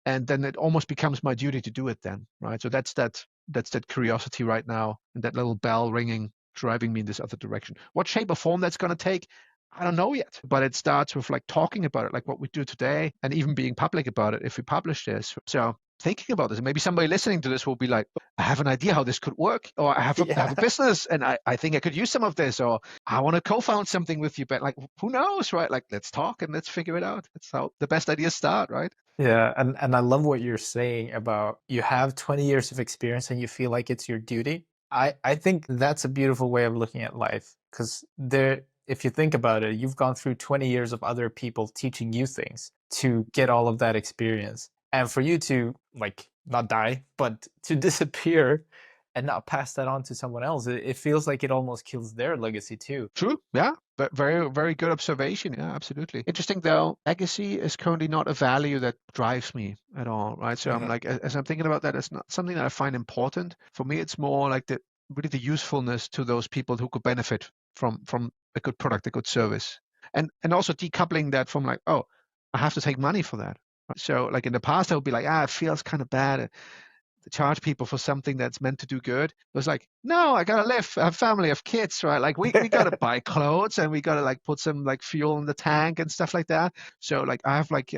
And then it almost becomes my duty to do it then, right? So that's that curiosity right now and that little bell ringing driving me in this other direction. What shape or form that's going to take, I don't know yet. But it starts with like talking about it, like what we do today, and even being public about it if we publish this. So thinking about this, and maybe somebody listening to this will be like, I have an idea how this could work, or I have a Yeah. business and I think I could use some of this, or I want to co-found something with you. But like, who knows, right? Like, let's talk and let's figure it out. That's how the best ideas start, right? Yeah, and I love what you're saying about you have 20 years of experience and you feel like it's your duty. I think that's a beautiful way of looking at life because there if you think about it, you've gone through 20 years of other people teaching you things to get all of that experience. And for you to like not die, but to disappear and not pass that on to someone else, it feels like it almost kills their legacy too. True. Yeah. But very, very good observation. Yeah, absolutely. Interesting though, legacy is currently not a value that drives me at all, right? So I'm Mhm. like, as I'm thinking about that, it's not something that I find important. For me, it's more like the really the usefulness to those people who could benefit from a good product, a good service. And also decoupling that from like, oh, I have to take money for that. Right? So like in the past, I would be like, it feels kind of bad to charge people for something that's meant to do good. It was like, no, I gotta live, I have family, I have kids, right? Like we gotta buy clothes and we gotta like put some like fuel in the tank and stuff like that. So like I have like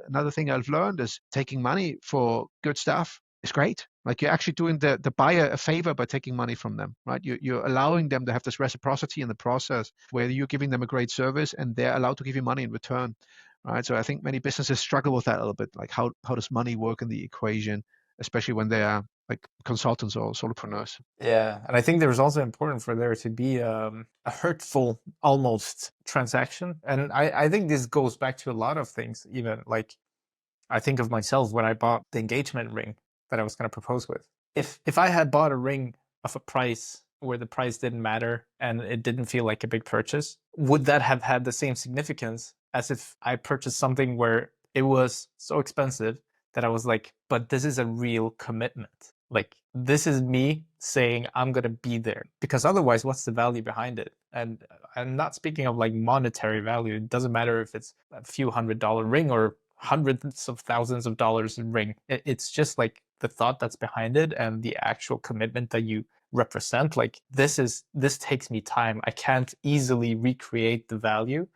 another thing I've learned is taking money for good stuff is great. Like you're actually doing the buyer a favor by taking money from them, right? You're allowing them to have this reciprocity in the process where you're giving them a great service and they're allowed to give you money in return. right? So I think many businesses struggle with that a little bit. Like how does money work in the equation, especially when they are like consultants or solopreneurs? Yeah, and I think there's also important for there to be a hurtful almost transaction. And I think this goes back to a lot of things, even like I think of myself when I bought the engagement ring that I was going to propose with. If I had bought a ring of a price where the price didn't matter and it didn't feel like a big purchase, would that have had the same significance as if I purchased something where it was so expensive that I was like, but this is a real commitment. Like this is me saying I'm going to be there, because otherwise what's the value behind it? And I'm not speaking of like monetary value. It doesn't matter if it's a few $100 ring or hundreds of thousands of dollars in ring. It's just like the thought that's behind it and the actual commitment that you represent. Like this takes me time. I can't easily recreate the value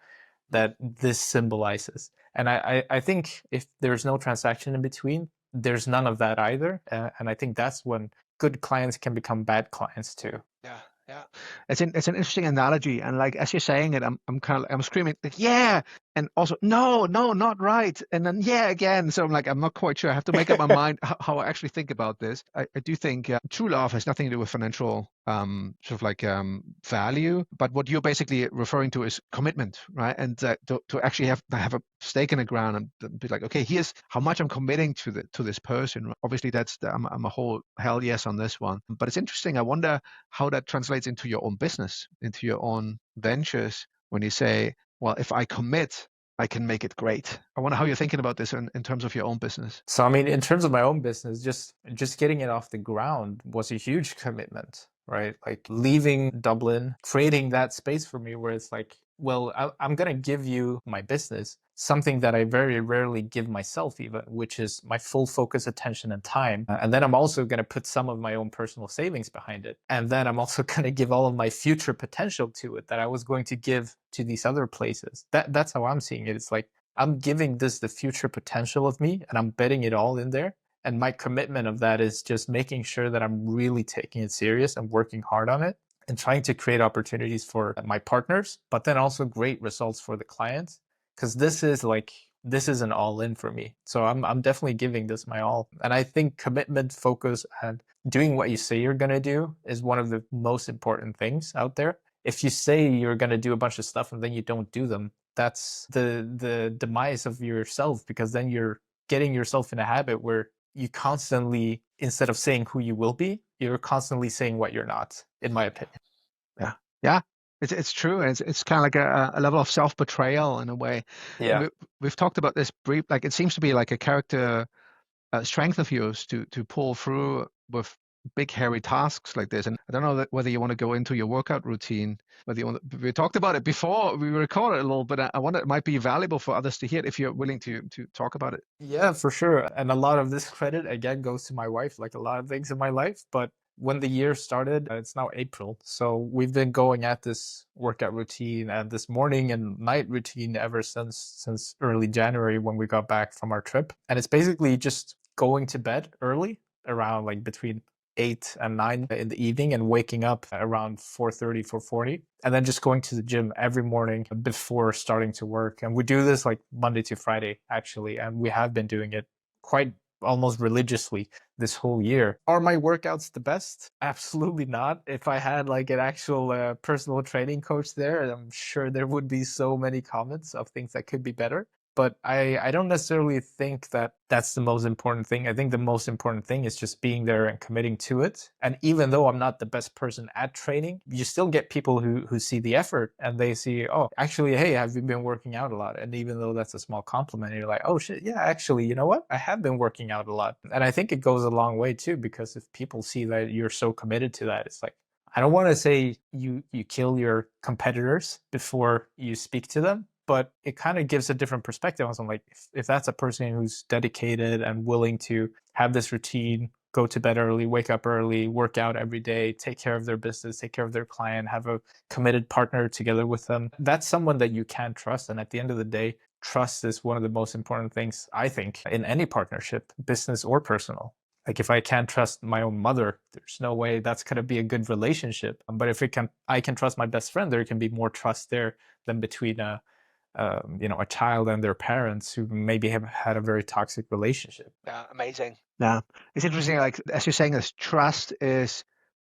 that this symbolizes. And I think if there's no transaction in between, there's none of that either. And I think that's when good clients can become bad clients too. Yeah, yeah. It's an interesting analogy, and like as you're saying it, I'm kind of I'm screaming like yeah, and also no, no, not right, and then yeah again. So I'm like I'm not quite sure. I have to make up my mind how I actually think about this. I do think true love has nothing to do with financial sort of like value, but what you're basically referring to is commitment, right? And to actually have a stake in the ground and be like, okay, here's how much I'm committing to this person. Obviously, I'm a whole hell yes on this one. But it's interesting. I wonder how that translates into your own business, into your own ventures, when you say, well, if I commit, I can make it great. I wonder how you're thinking about this in terms of your own business. So I mean, in terms of my own business, just getting it off the ground was a huge commitment, right? Like leaving Dublin, creating that space for me where it's like, well, I'm gonna give you my business, something that I very rarely give myself even, which is my full focus, attention, and time. And then I'm also gonna put some of my own personal savings behind it. And then I'm also gonna give all of my future potential to it that I was going to give to these other places. That's how I'm seeing it. It's like I'm giving this the future potential of me and I'm betting it all in there. And my commitment of that is just making sure that I'm really taking it serious and working hard on it and trying to create opportunities for my partners, but then also great results for the clients. Because this is an all in for me. So I'm definitely giving this my all. And I think commitment, focus, and doing what you say you're going to do is one of the most important things out there. If you say you're going to do a bunch of stuff and then you don't do them, that's the demise of yourself, because then you're getting yourself in a habit where you constantly, instead of saying who you will be, you're constantly saying what you're not, in my opinion. Yeah, yeah, it's true. It's kind of like a level of self betrayal in a way. And Yeah. we've talked about this brief. Like it seems to be like a character strength of yours to pull through with big hairy tasks like this. And I don't know whether you want to go into your workout routine, whether you want to, we talked about it before we recorded a little, but I wonder it might be valuable for others to hear it if you're willing to talk about it. Yeah, for sure. And a lot of this credit again goes to my wife, like a lot of things in my life. But when the year started, it's now April. So we've been going at this workout routine and this morning and night routine ever since early January when we got back from our trip. And it's basically just going to bed early, around like between 8 and 9 in the evening, and waking up around 4:30, 4:40, and then just going to the gym every morning before starting to work. And we do this like Monday to Friday, actually, and we have been doing it quite almost religiously this whole year. Are my workouts the best? Absolutely not. If I had like an actual personal training coach there, I'm sure there would be so many comments of things that could be better. But I don't necessarily think that that's the most important thing. I think the most important thing is just being there and committing to it. And even though I'm not the best person at training, you still get people who see the effort and they see, oh, actually, hey, have you been working out a lot? And even though that's a small compliment, you're like, oh shit, yeah, actually, you know what? I have been working out a lot. And I think it goes a long way too, because if people see that you're so committed to that, it's like, I don't want to say you kill your competitors before you speak to them, but it kind of gives a different perspective on something. Like if that's a person who's dedicated and willing to have this routine, go to bed early, wake up early, work out every day, take care of their business, take care of their client, have a committed partner together with them, that's someone that you can trust. And at the end of the day, trust is one of the most important things, I think, in any partnership, business or personal. Like if I can't trust my own mother, there's no way that's going to be a good relationship. But if I can trust my best friend, there can be more trust there than between a child and their parents who maybe have had a very toxic relationship. Yeah, amazing. Yeah, it's interesting. Like as you're saying, this trust is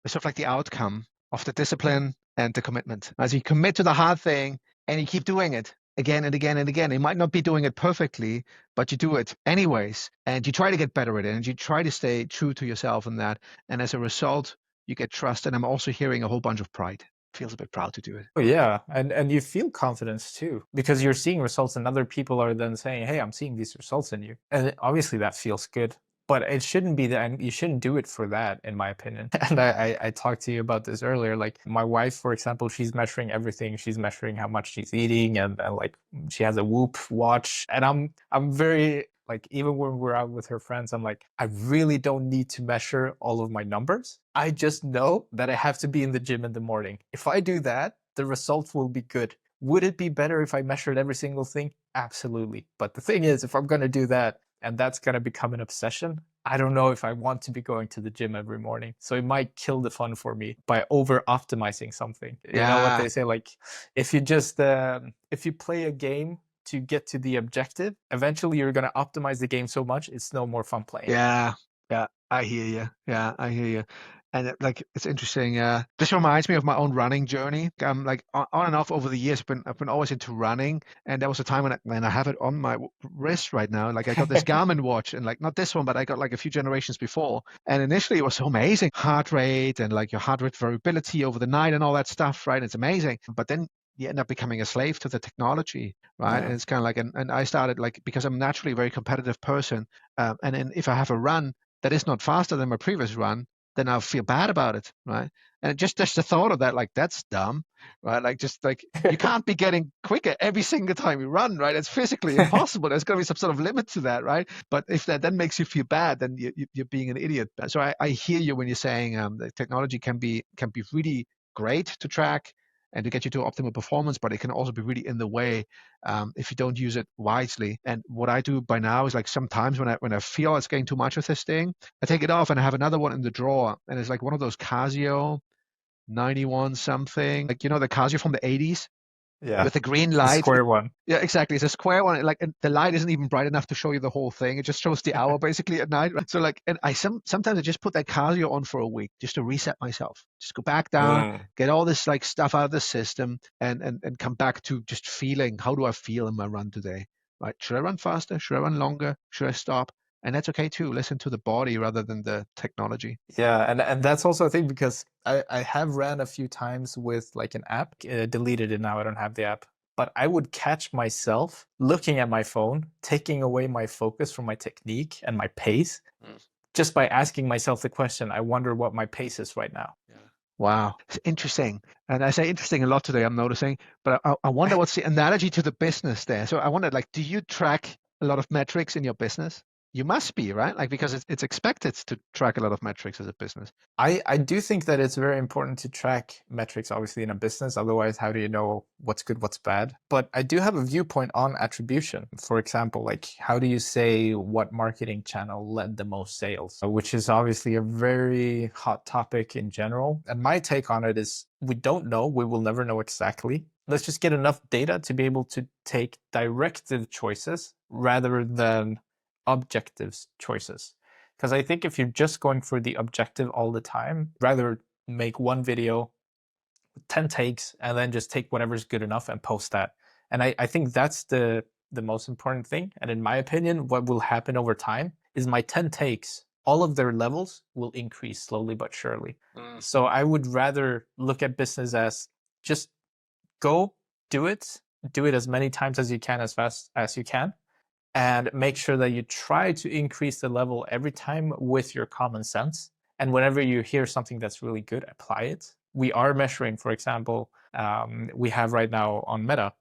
sort of like the outcome of the discipline and the commitment. As you commit to the hard thing and you keep doing it again and again and again, you might not be doing it perfectly, but you do it anyways, and you try to get better at it, and you try to stay true to yourself in that. And as a result, you get trust. And I'm also hearing a whole bunch of pride. Feels a bit proud to do it. Oh yeah, and you feel confidence too because you're seeing results, and other people are then saying, "Hey, I'm seeing these results in you," and obviously that feels good. But it shouldn't be that, and you shouldn't do it for that, in my opinion. And I talked to you about this earlier. Like my wife, for example, she's measuring everything. She's measuring how much she's eating, and like she has a Whoop watch. And I'm very like, even when we're out with her friends, I'm like, I really don't need to measure all of my numbers. I just know that I have to be in the gym in the morning. If I do that, the results will be good. Would it be better if I measured every single thing? Absolutely. But the thing is, if I'm going to do that and that's going to become an obsession, I don't know if I want to be going to the gym every morning. So it might kill the fun for me by over optimizing something. You know what Yeah, they say? Like, if you just, if you play a game to get to the objective, eventually you're going to optimize the game so much it's no more fun playing. yeah, yeah. I hear you. Yeah, I hear you. And like it's interesting. This reminds me of my own running journey. Like on and off over the years, I've been always into running, and there was a time when I have it on my wrist right now. Like I got this Garmin watch, and like not this one, but I got like a few generations before. And initially, it was so amazing, heart rate and like your heart rate variability over the night and all that stuff, right? It's amazing. But then you end up becoming a slave to the technology, right? Yeah. And it's kind of like, and I started like because I'm naturally a very competitive person, and then if I have a run that is not faster than my previous run, then I'll feel bad about it, right? And just the thought of that, like that's dumb, right? Like just like you can't be getting quicker every single time you run, right? It's physically impossible. There's got to be some sort of limit to that, right? But if that then makes you feel bad, then you're being an idiot. So I hear you when you're saying that technology can be really great to track and to get you to optimal performance, but it can also be really in the way if you don't use it wisely. And what I do by now is like sometimes when I feel it's getting too much with this thing, I take it off and I have another one in the drawer, and it's like one of those Casio 91 something, like the Casio from the 80s Yeah. with the green The light. square one. Yeah, exactly. It's a square one. Like and the light isn't even bright enough to show you the whole thing. It just shows the hour basically at night. So like, and sometimes I just put that Casio on for a week just to reset myself. Just go back down, Mm. get all this like stuff out of the system, and come back to just feeling. How do I feel in my run today? Right? Should I run faster? Should I run longer? Should I stop? And that's okay too. Listen to the body rather than the technology. Yeah, and that's also a thing because I have ran a few times with like an app, deleted it now, I don't have the app. But I would catch myself looking at my phone, taking away my focus from my technique and my pace, Mm. just by asking myself the question, I wonder what my pace is right now. Yeah. Wow, it's interesting. And I say interesting a lot today, I'm noticing. But I wonder what's the analogy to the business there. So I wonder, like, do you track a lot of metrics in your business? You must be, right? Like, because it's expected to track a lot of metrics as a business. I do think that it's very important to track metrics, obviously, in a business. Otherwise, how do you know what's good, what's bad? But I do have a viewpoint on attribution. For example, like how do you say what marketing channel led the most sales, which is obviously a very hot topic in general. And my take on it is we don't know. We will never know exactly. Let's just get enough data to be able to take directive choices rather than objective choices. Because I think if you're just going for the objective all the time, rather make one video, 10 takes, and then just take whatever's good enough and post that. And I think that's the most important thing. And in my opinion, what will happen over time is my 10 takes, all of their levels will increase slowly but surely. Mm. So I would rather look at business as just go, do it as many times as you can, as fast as you can, and make sure that you try to increase the level every time with your common sense. And whenever you hear something that's really good, apply it. We are measuring, for example, we have right now on Meta,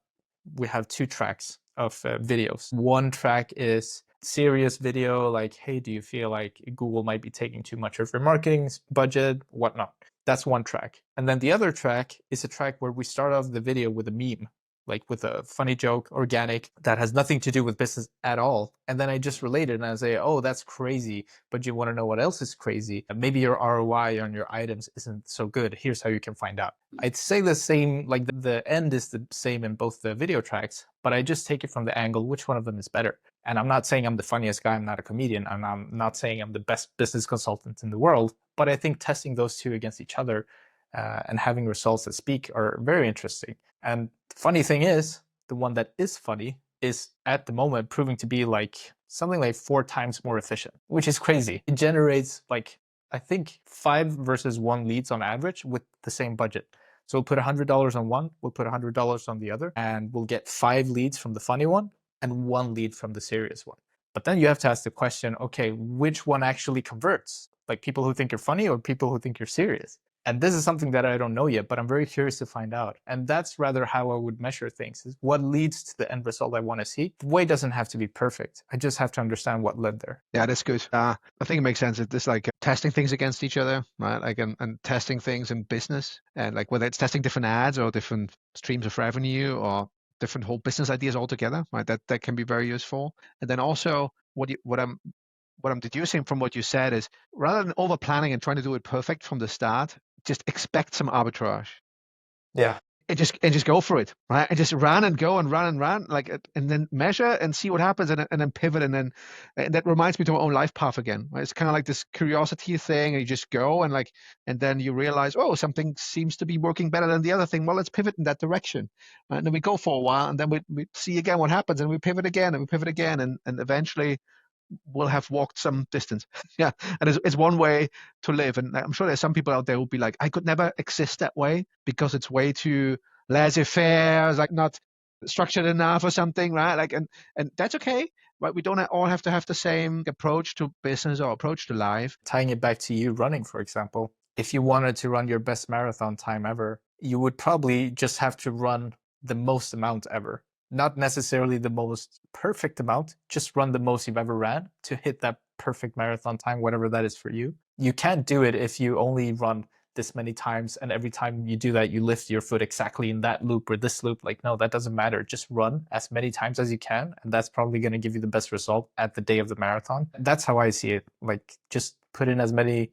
we have 2 tracks of videos. One track is serious video, like, hey, do you feel like Google might be taking too much of your marketing budget, whatnot. That's one track. And then the other track is a track where we start off the video with a meme. like with a funny joke, organic, that has nothing to do with business at all. And then I just relate it and I say, oh, that's crazy. But you want to know what else is crazy? Maybe your ROI on your items isn't so good. Here's how you can find out. I'd say the same, like the end is the same in both the video tracks, but I just take it from the angle, which one of them is better? And I'm not saying I'm the funniest guy, I'm not a comedian, and I'm not saying I'm the best business consultant in the world, but I think testing those two against each other and having results that speak are very interesting. And the funny thing is, the one that is funny is at the moment proving to be like something like 4 times more efficient, which is crazy. It generates like, I think 5 versus 1 leads on average with the same budget. So we'll put $100 on one, we'll put $100 on the other, and we'll get 5 leads from the funny one and 1 lead from the serious one. But then you have to ask the question, okay, which one actually converts? Like people who think you're funny or people who think you're serious? And this is something that I don't know yet, but I'm very curious to find out. And that's rather how I would measure things, is what leads to the end result I want to see. The way doesn't have to be perfect. I just have to understand what led there. Yeah, that's good. I think it makes sense. It's like testing things against each other, right? Like and testing things in business, and like whether it's testing different ads or different streams of revenue or different whole business ideas altogether, right? That can be very useful. And then also what I'm deducing from what you said is rather than over planning and trying to do it perfect from the start, just expect some arbitrage Yeah. and just go for it, right? And just run and go and run and run, like, and then measure and see what happens, and then pivot, and that reminds me to my own life path again. Right? It's kind of like this curiosity thing, and you just go and then you realize, oh, something seems to be working better than the other thing. Well, let's pivot in that direction, right? And then we go for a while, and then we see again what happens, and we pivot again, and we pivot again, and eventually will have walked some distance. Yeah, and it's one way to live. And I'm sure there's some people out there who'll be like, I could never exist that way because it's way too laissez-faire, it's like not structured enough or something, right? Like, and that's okay. Right? We don't all have to have the same approach to business or approach to life. Tying it back to you running, for example, if you wanted to run your best marathon time ever, you would probably just have to run the most amount ever. Not necessarily the most perfect amount, just run the most you've ever ran to hit that perfect marathon time, whatever that is for you. You can't do it if you only run this many times and every time you do that, you lift your foot exactly in that loop or this loop. Like, no, that doesn't matter. Just run as many times as you can. And that's probably going to give you the best result at the day of the marathon. That's how I see it. Like, just put in as many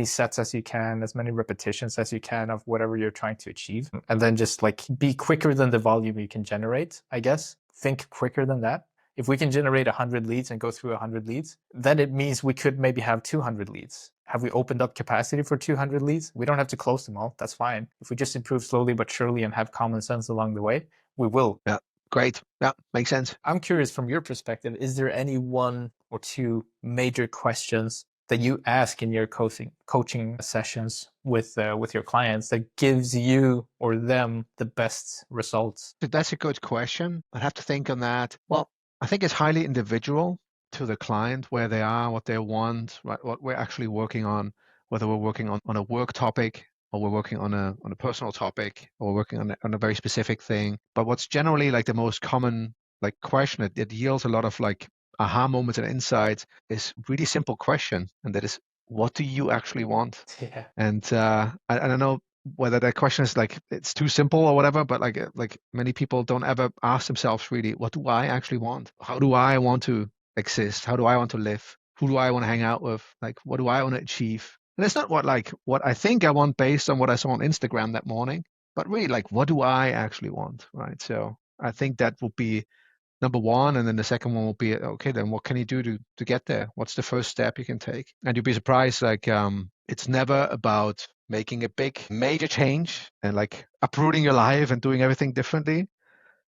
sets as you can, as many repetitions as you can of whatever you're trying to achieve. And then just like be quicker than the volume you can generate, I guess. Think quicker than that. If we can generate 100 leads and go through 100 leads, then it means we could maybe have 200 leads. Have we opened up capacity for 200 leads? We don't have to close them all. That's fine. If we just improve slowly but surely and have common sense along the way, we will. Yeah, great. Yeah, makes sense. I'm curious from your perspective, is there any 1 or 2 major questions that you ask in your coaching sessions with your clients that gives you or them the best results? That's a good question. I'd have to think on that. Well, I think it's highly individual to the client, where they are, what they want, right, what we're actually working on, whether we're working on a work topic or we're working on a personal topic or we're working on a very specific thing. But what's generally like the most common like question, it yields a lot of like aha moments and insights, is really simple question, and that is, what do you actually want? Yeah. And I don't know whether that question is like it's too simple or whatever, but like many people don't ever ask themselves really, what do I actually want? How do I want to exist? How do I want to live? Who do I want to hang out with? Like, what do I want to achieve? And it's not what I think I want based on what I saw on Instagram that morning, but really like, what do I actually want? Right. So I think that would be number one. And then the second one will be, okay, then what can you do to get there? What's the first step you can take? And you'll be surprised, like, it's never about making a big major change and like uprooting your life and doing everything differently.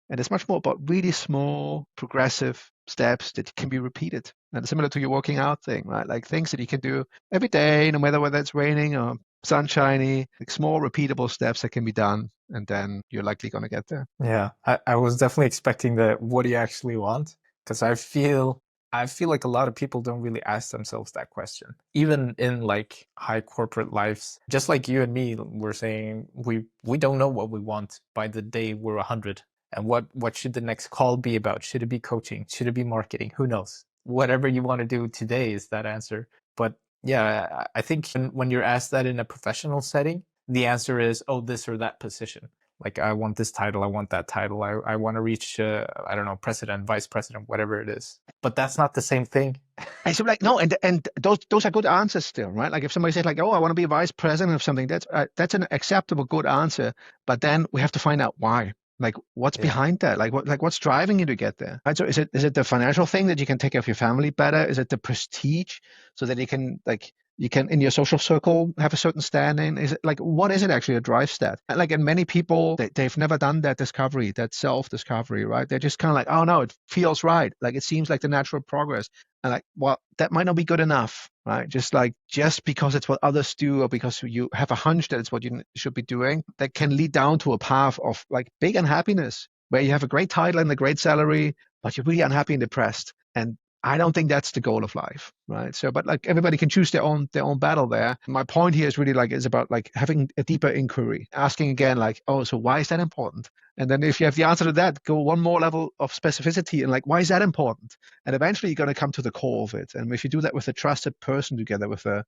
And it's much more about really small, progressive steps that can be repeated. And similar to your working out thing, right? Like things that you can do every day, no matter whether it's raining or sunshiny, like small, repeatable steps that can be done. And then you're likely going to get there. Yeah, I was definitely expecting the what do you actually want? Because I feel like a lot of people don't really ask themselves that question. Even in like high corporate lives, just like you and me were saying, we don't know what we want by the day we're 100. And what should the next call be about? Should it be coaching? Should it be marketing? Who knows? Whatever you want to do today is that answer. But yeah, I think when you're asked that in a professional setting, the answer is, oh, this or that position. Like, I want this title, I want that title, I want to reach, I don't know, president, vice president, whatever it is. But that's not the same thing. And so like no, and those are good answers still, right? Like if somebody says like, oh, I want to be vice president of something, that's an acceptable good answer. But then we have to find out why. Like what's Yeah. behind that? Like what's driving you to get there? Right? So is it the financial thing that you can take care of your family better? Is it the prestige so that you can in your social circle have a certain standing? Is it like what is it actually that drives that? And like in many people, they've never done that discovery, that self-discovery, right? They're just kind of like, oh no, it feels right. Like it seems like the natural progress. And like, well, that might not be good enough, right? Just because it's what others do or because you have a hunch that it's what you should be doing, that can lead down to a path of like big unhappiness where you have a great title and a great salary, but you're really unhappy and depressed. And I don't think that's the goal of life, right? So, but like everybody can choose their own battle there. My point here is really like is about like having a deeper inquiry, asking again, like, oh, so why is that important? And then if you have the answer to that, go one more level of specificity and like, why is that important? And eventually you're going to come to the core of it. And if you do that with a trusted person together with a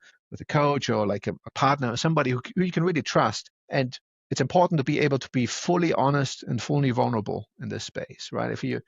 coach or like a partner or somebody who you can really trust, and it's important to be able to be fully honest and fully vulnerable in this space, right? If you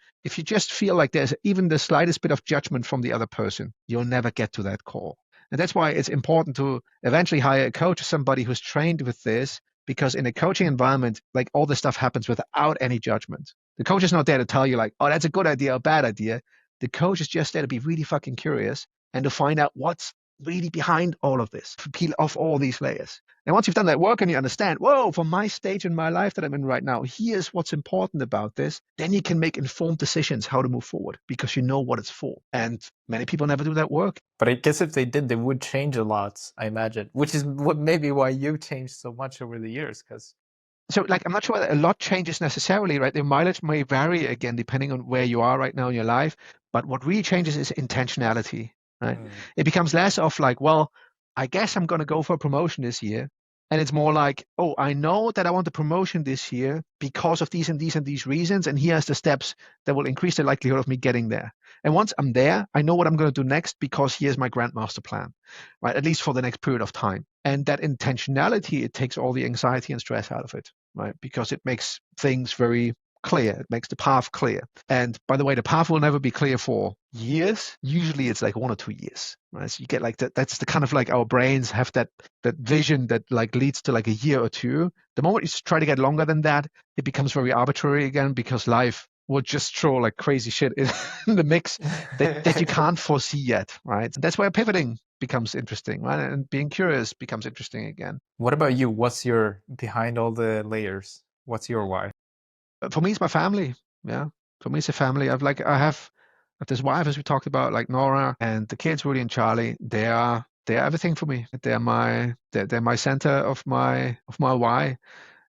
just feel like there's even the slightest bit of judgment from the other person, you'll never get to that core. And that's why it's important to eventually hire a coach or somebody who's trained with this, because in a coaching environment, like all this stuff happens without any judgment. The coach is not there to tell you like, oh, that's a good idea or bad idea. The coach is just there to be really fucking curious and to find out what's really behind all of this, to peel off all these layers. And once you've done that work and you understand, whoa, for my stage in my life that I'm in right now, here's what's important about this, then you can make informed decisions how to move forward because you know what it's for. And many people never do that work. But I guess if they did, they would change a lot, I imagine, which is what maybe why you changed so much over the years. Because So like I'm not sure that a lot changes necessarily, right? The mileage may vary again depending on where you are right now in your life, but what really changes is intentionality, right? It becomes less of like, well, I guess I'm going to go for a promotion this year. And it's more like, oh, I know that I want the promotion this year because of these and these and these reasons. And here's the steps that will increase the likelihood of me getting there. And once I'm there, I know what I'm going to do next because here's my grand master plan, right? At least for the next period of time. And that intentionality, it takes all the anxiety and stress out of it, right? Because it makes things very clear. It makes the path clear. And by the way, the path will never be clear for years. Usually it's like 1 or 2 years, right? So you get like that. That's the kind of like our brains have that vision that like leads to like a year or two. The moment you try to get longer than that, it becomes very arbitrary again because life will just throw like crazy shit in the mix that you can't foresee yet, right? And that's where pivoting becomes interesting, right? And being curious becomes interesting again. what about you? What's your behind all the layers? What's your why? For me, it's my family. Yeah. For me, it's a family. I have this wife, as we talked about, like Nora, and the kids, Rudy and Charlie. They are everything for me. They're my center of my why.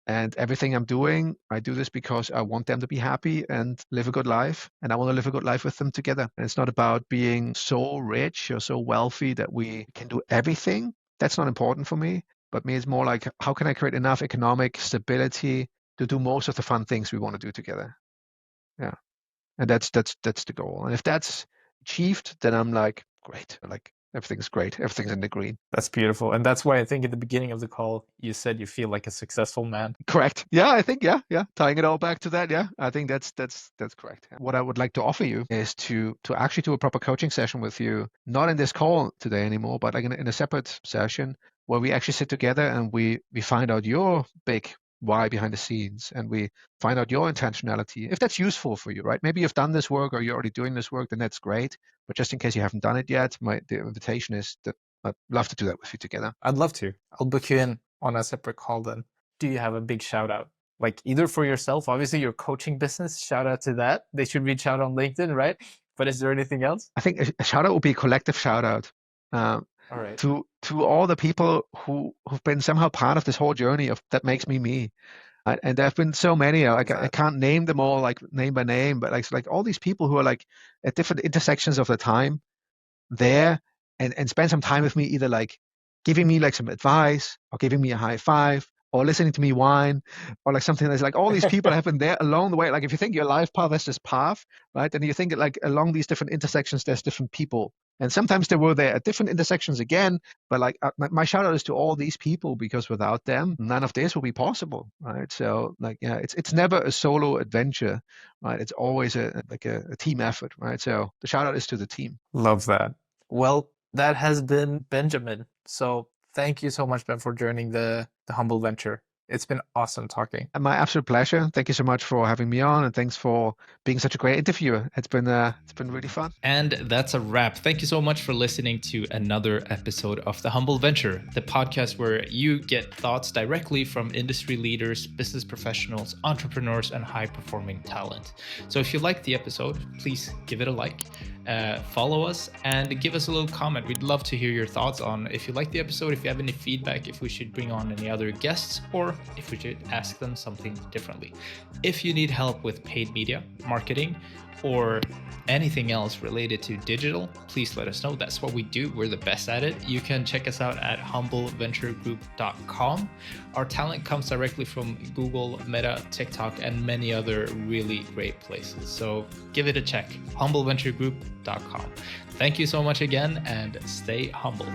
And everything I'm doing, I do this because I want them to be happy and live a good life. And I want to live a good life with them together. And it's not about being so rich or so wealthy that we can do everything. That's not important for me. But me, it's more like, how can I create enough economic stability to do most of the fun things we want to do together? Yeah. And that's the goal. And if that's achieved, then I'm like, great. Like everything's great. Everything's in the green. That's beautiful. And that's why I think at the beginning of the call, you said you feel like a successful man. Correct. Yeah, I think yeah. Tying it all back to that, yeah. I think that's correct. What I would like to offer you is to actually do a proper coaching session with you, not in this call today anymore, but like in a separate session where we actually sit together and we find out your big why behind the scenes and we find out your intentionality. If that's useful for you, right? Maybe you've done this work or you're already doing this work, then that's great. But just in case you haven't done it yet, the invitation is that I'd love to do that with you together. I'd love to. I'll book you in on a separate call then. Do you have a big shout out? Like either for yourself, obviously your coaching business, shout out to that. They should reach out on LinkedIn, right? But is there anything else? I think a shout out would be a collective shout out. All right. To all the people who've been somehow part of this whole journey of that makes me me. And there have been so many. Like I can't name them all like name by name, but like all these people who are like at different intersections of the time there and spend some time with me, either like giving me like some advice or giving me a high five or listening to me whine, or like something that's like all these people have been there along the way. Like if you think your life path is this path, right? And you think like along these different intersections, there's different people. And sometimes they were there at different intersections again. But like my shout out is to all these people, because without them, none of this will be possible, right? So like, yeah, it's never a solo adventure, right? It's always a team effort, right? So the shout out is to the team. Love that. Well, that has been Benjamin. So thank you so much, Ben, for joining the Humble Venture. It's been awesome talking. And my absolute pleasure. Thank you so much for having me on, and thanks for being such a great interviewer. It's been really fun. And that's a wrap. Thank you so much for listening to another episode of The Humble Venture, the podcast where you get thoughts directly from industry leaders, business professionals, entrepreneurs, and high-performing talent. So if you liked the episode, please give it a like. Follow us and give us a little comment. We'd love to hear your thoughts on if you like the episode, if you have any feedback, if we should bring on any other guests, or if we should ask them something differently. If you need help with paid media, marketing, or anything else related to digital, please let us know. That's what we do. We're the best at it. You can check us out at humbleventuregroup.com. Our talent comes directly from Google, Meta, TikTok, and many other really great places. So give it a check, humbleventuregroup.com. Thank you so much again, and stay humbled.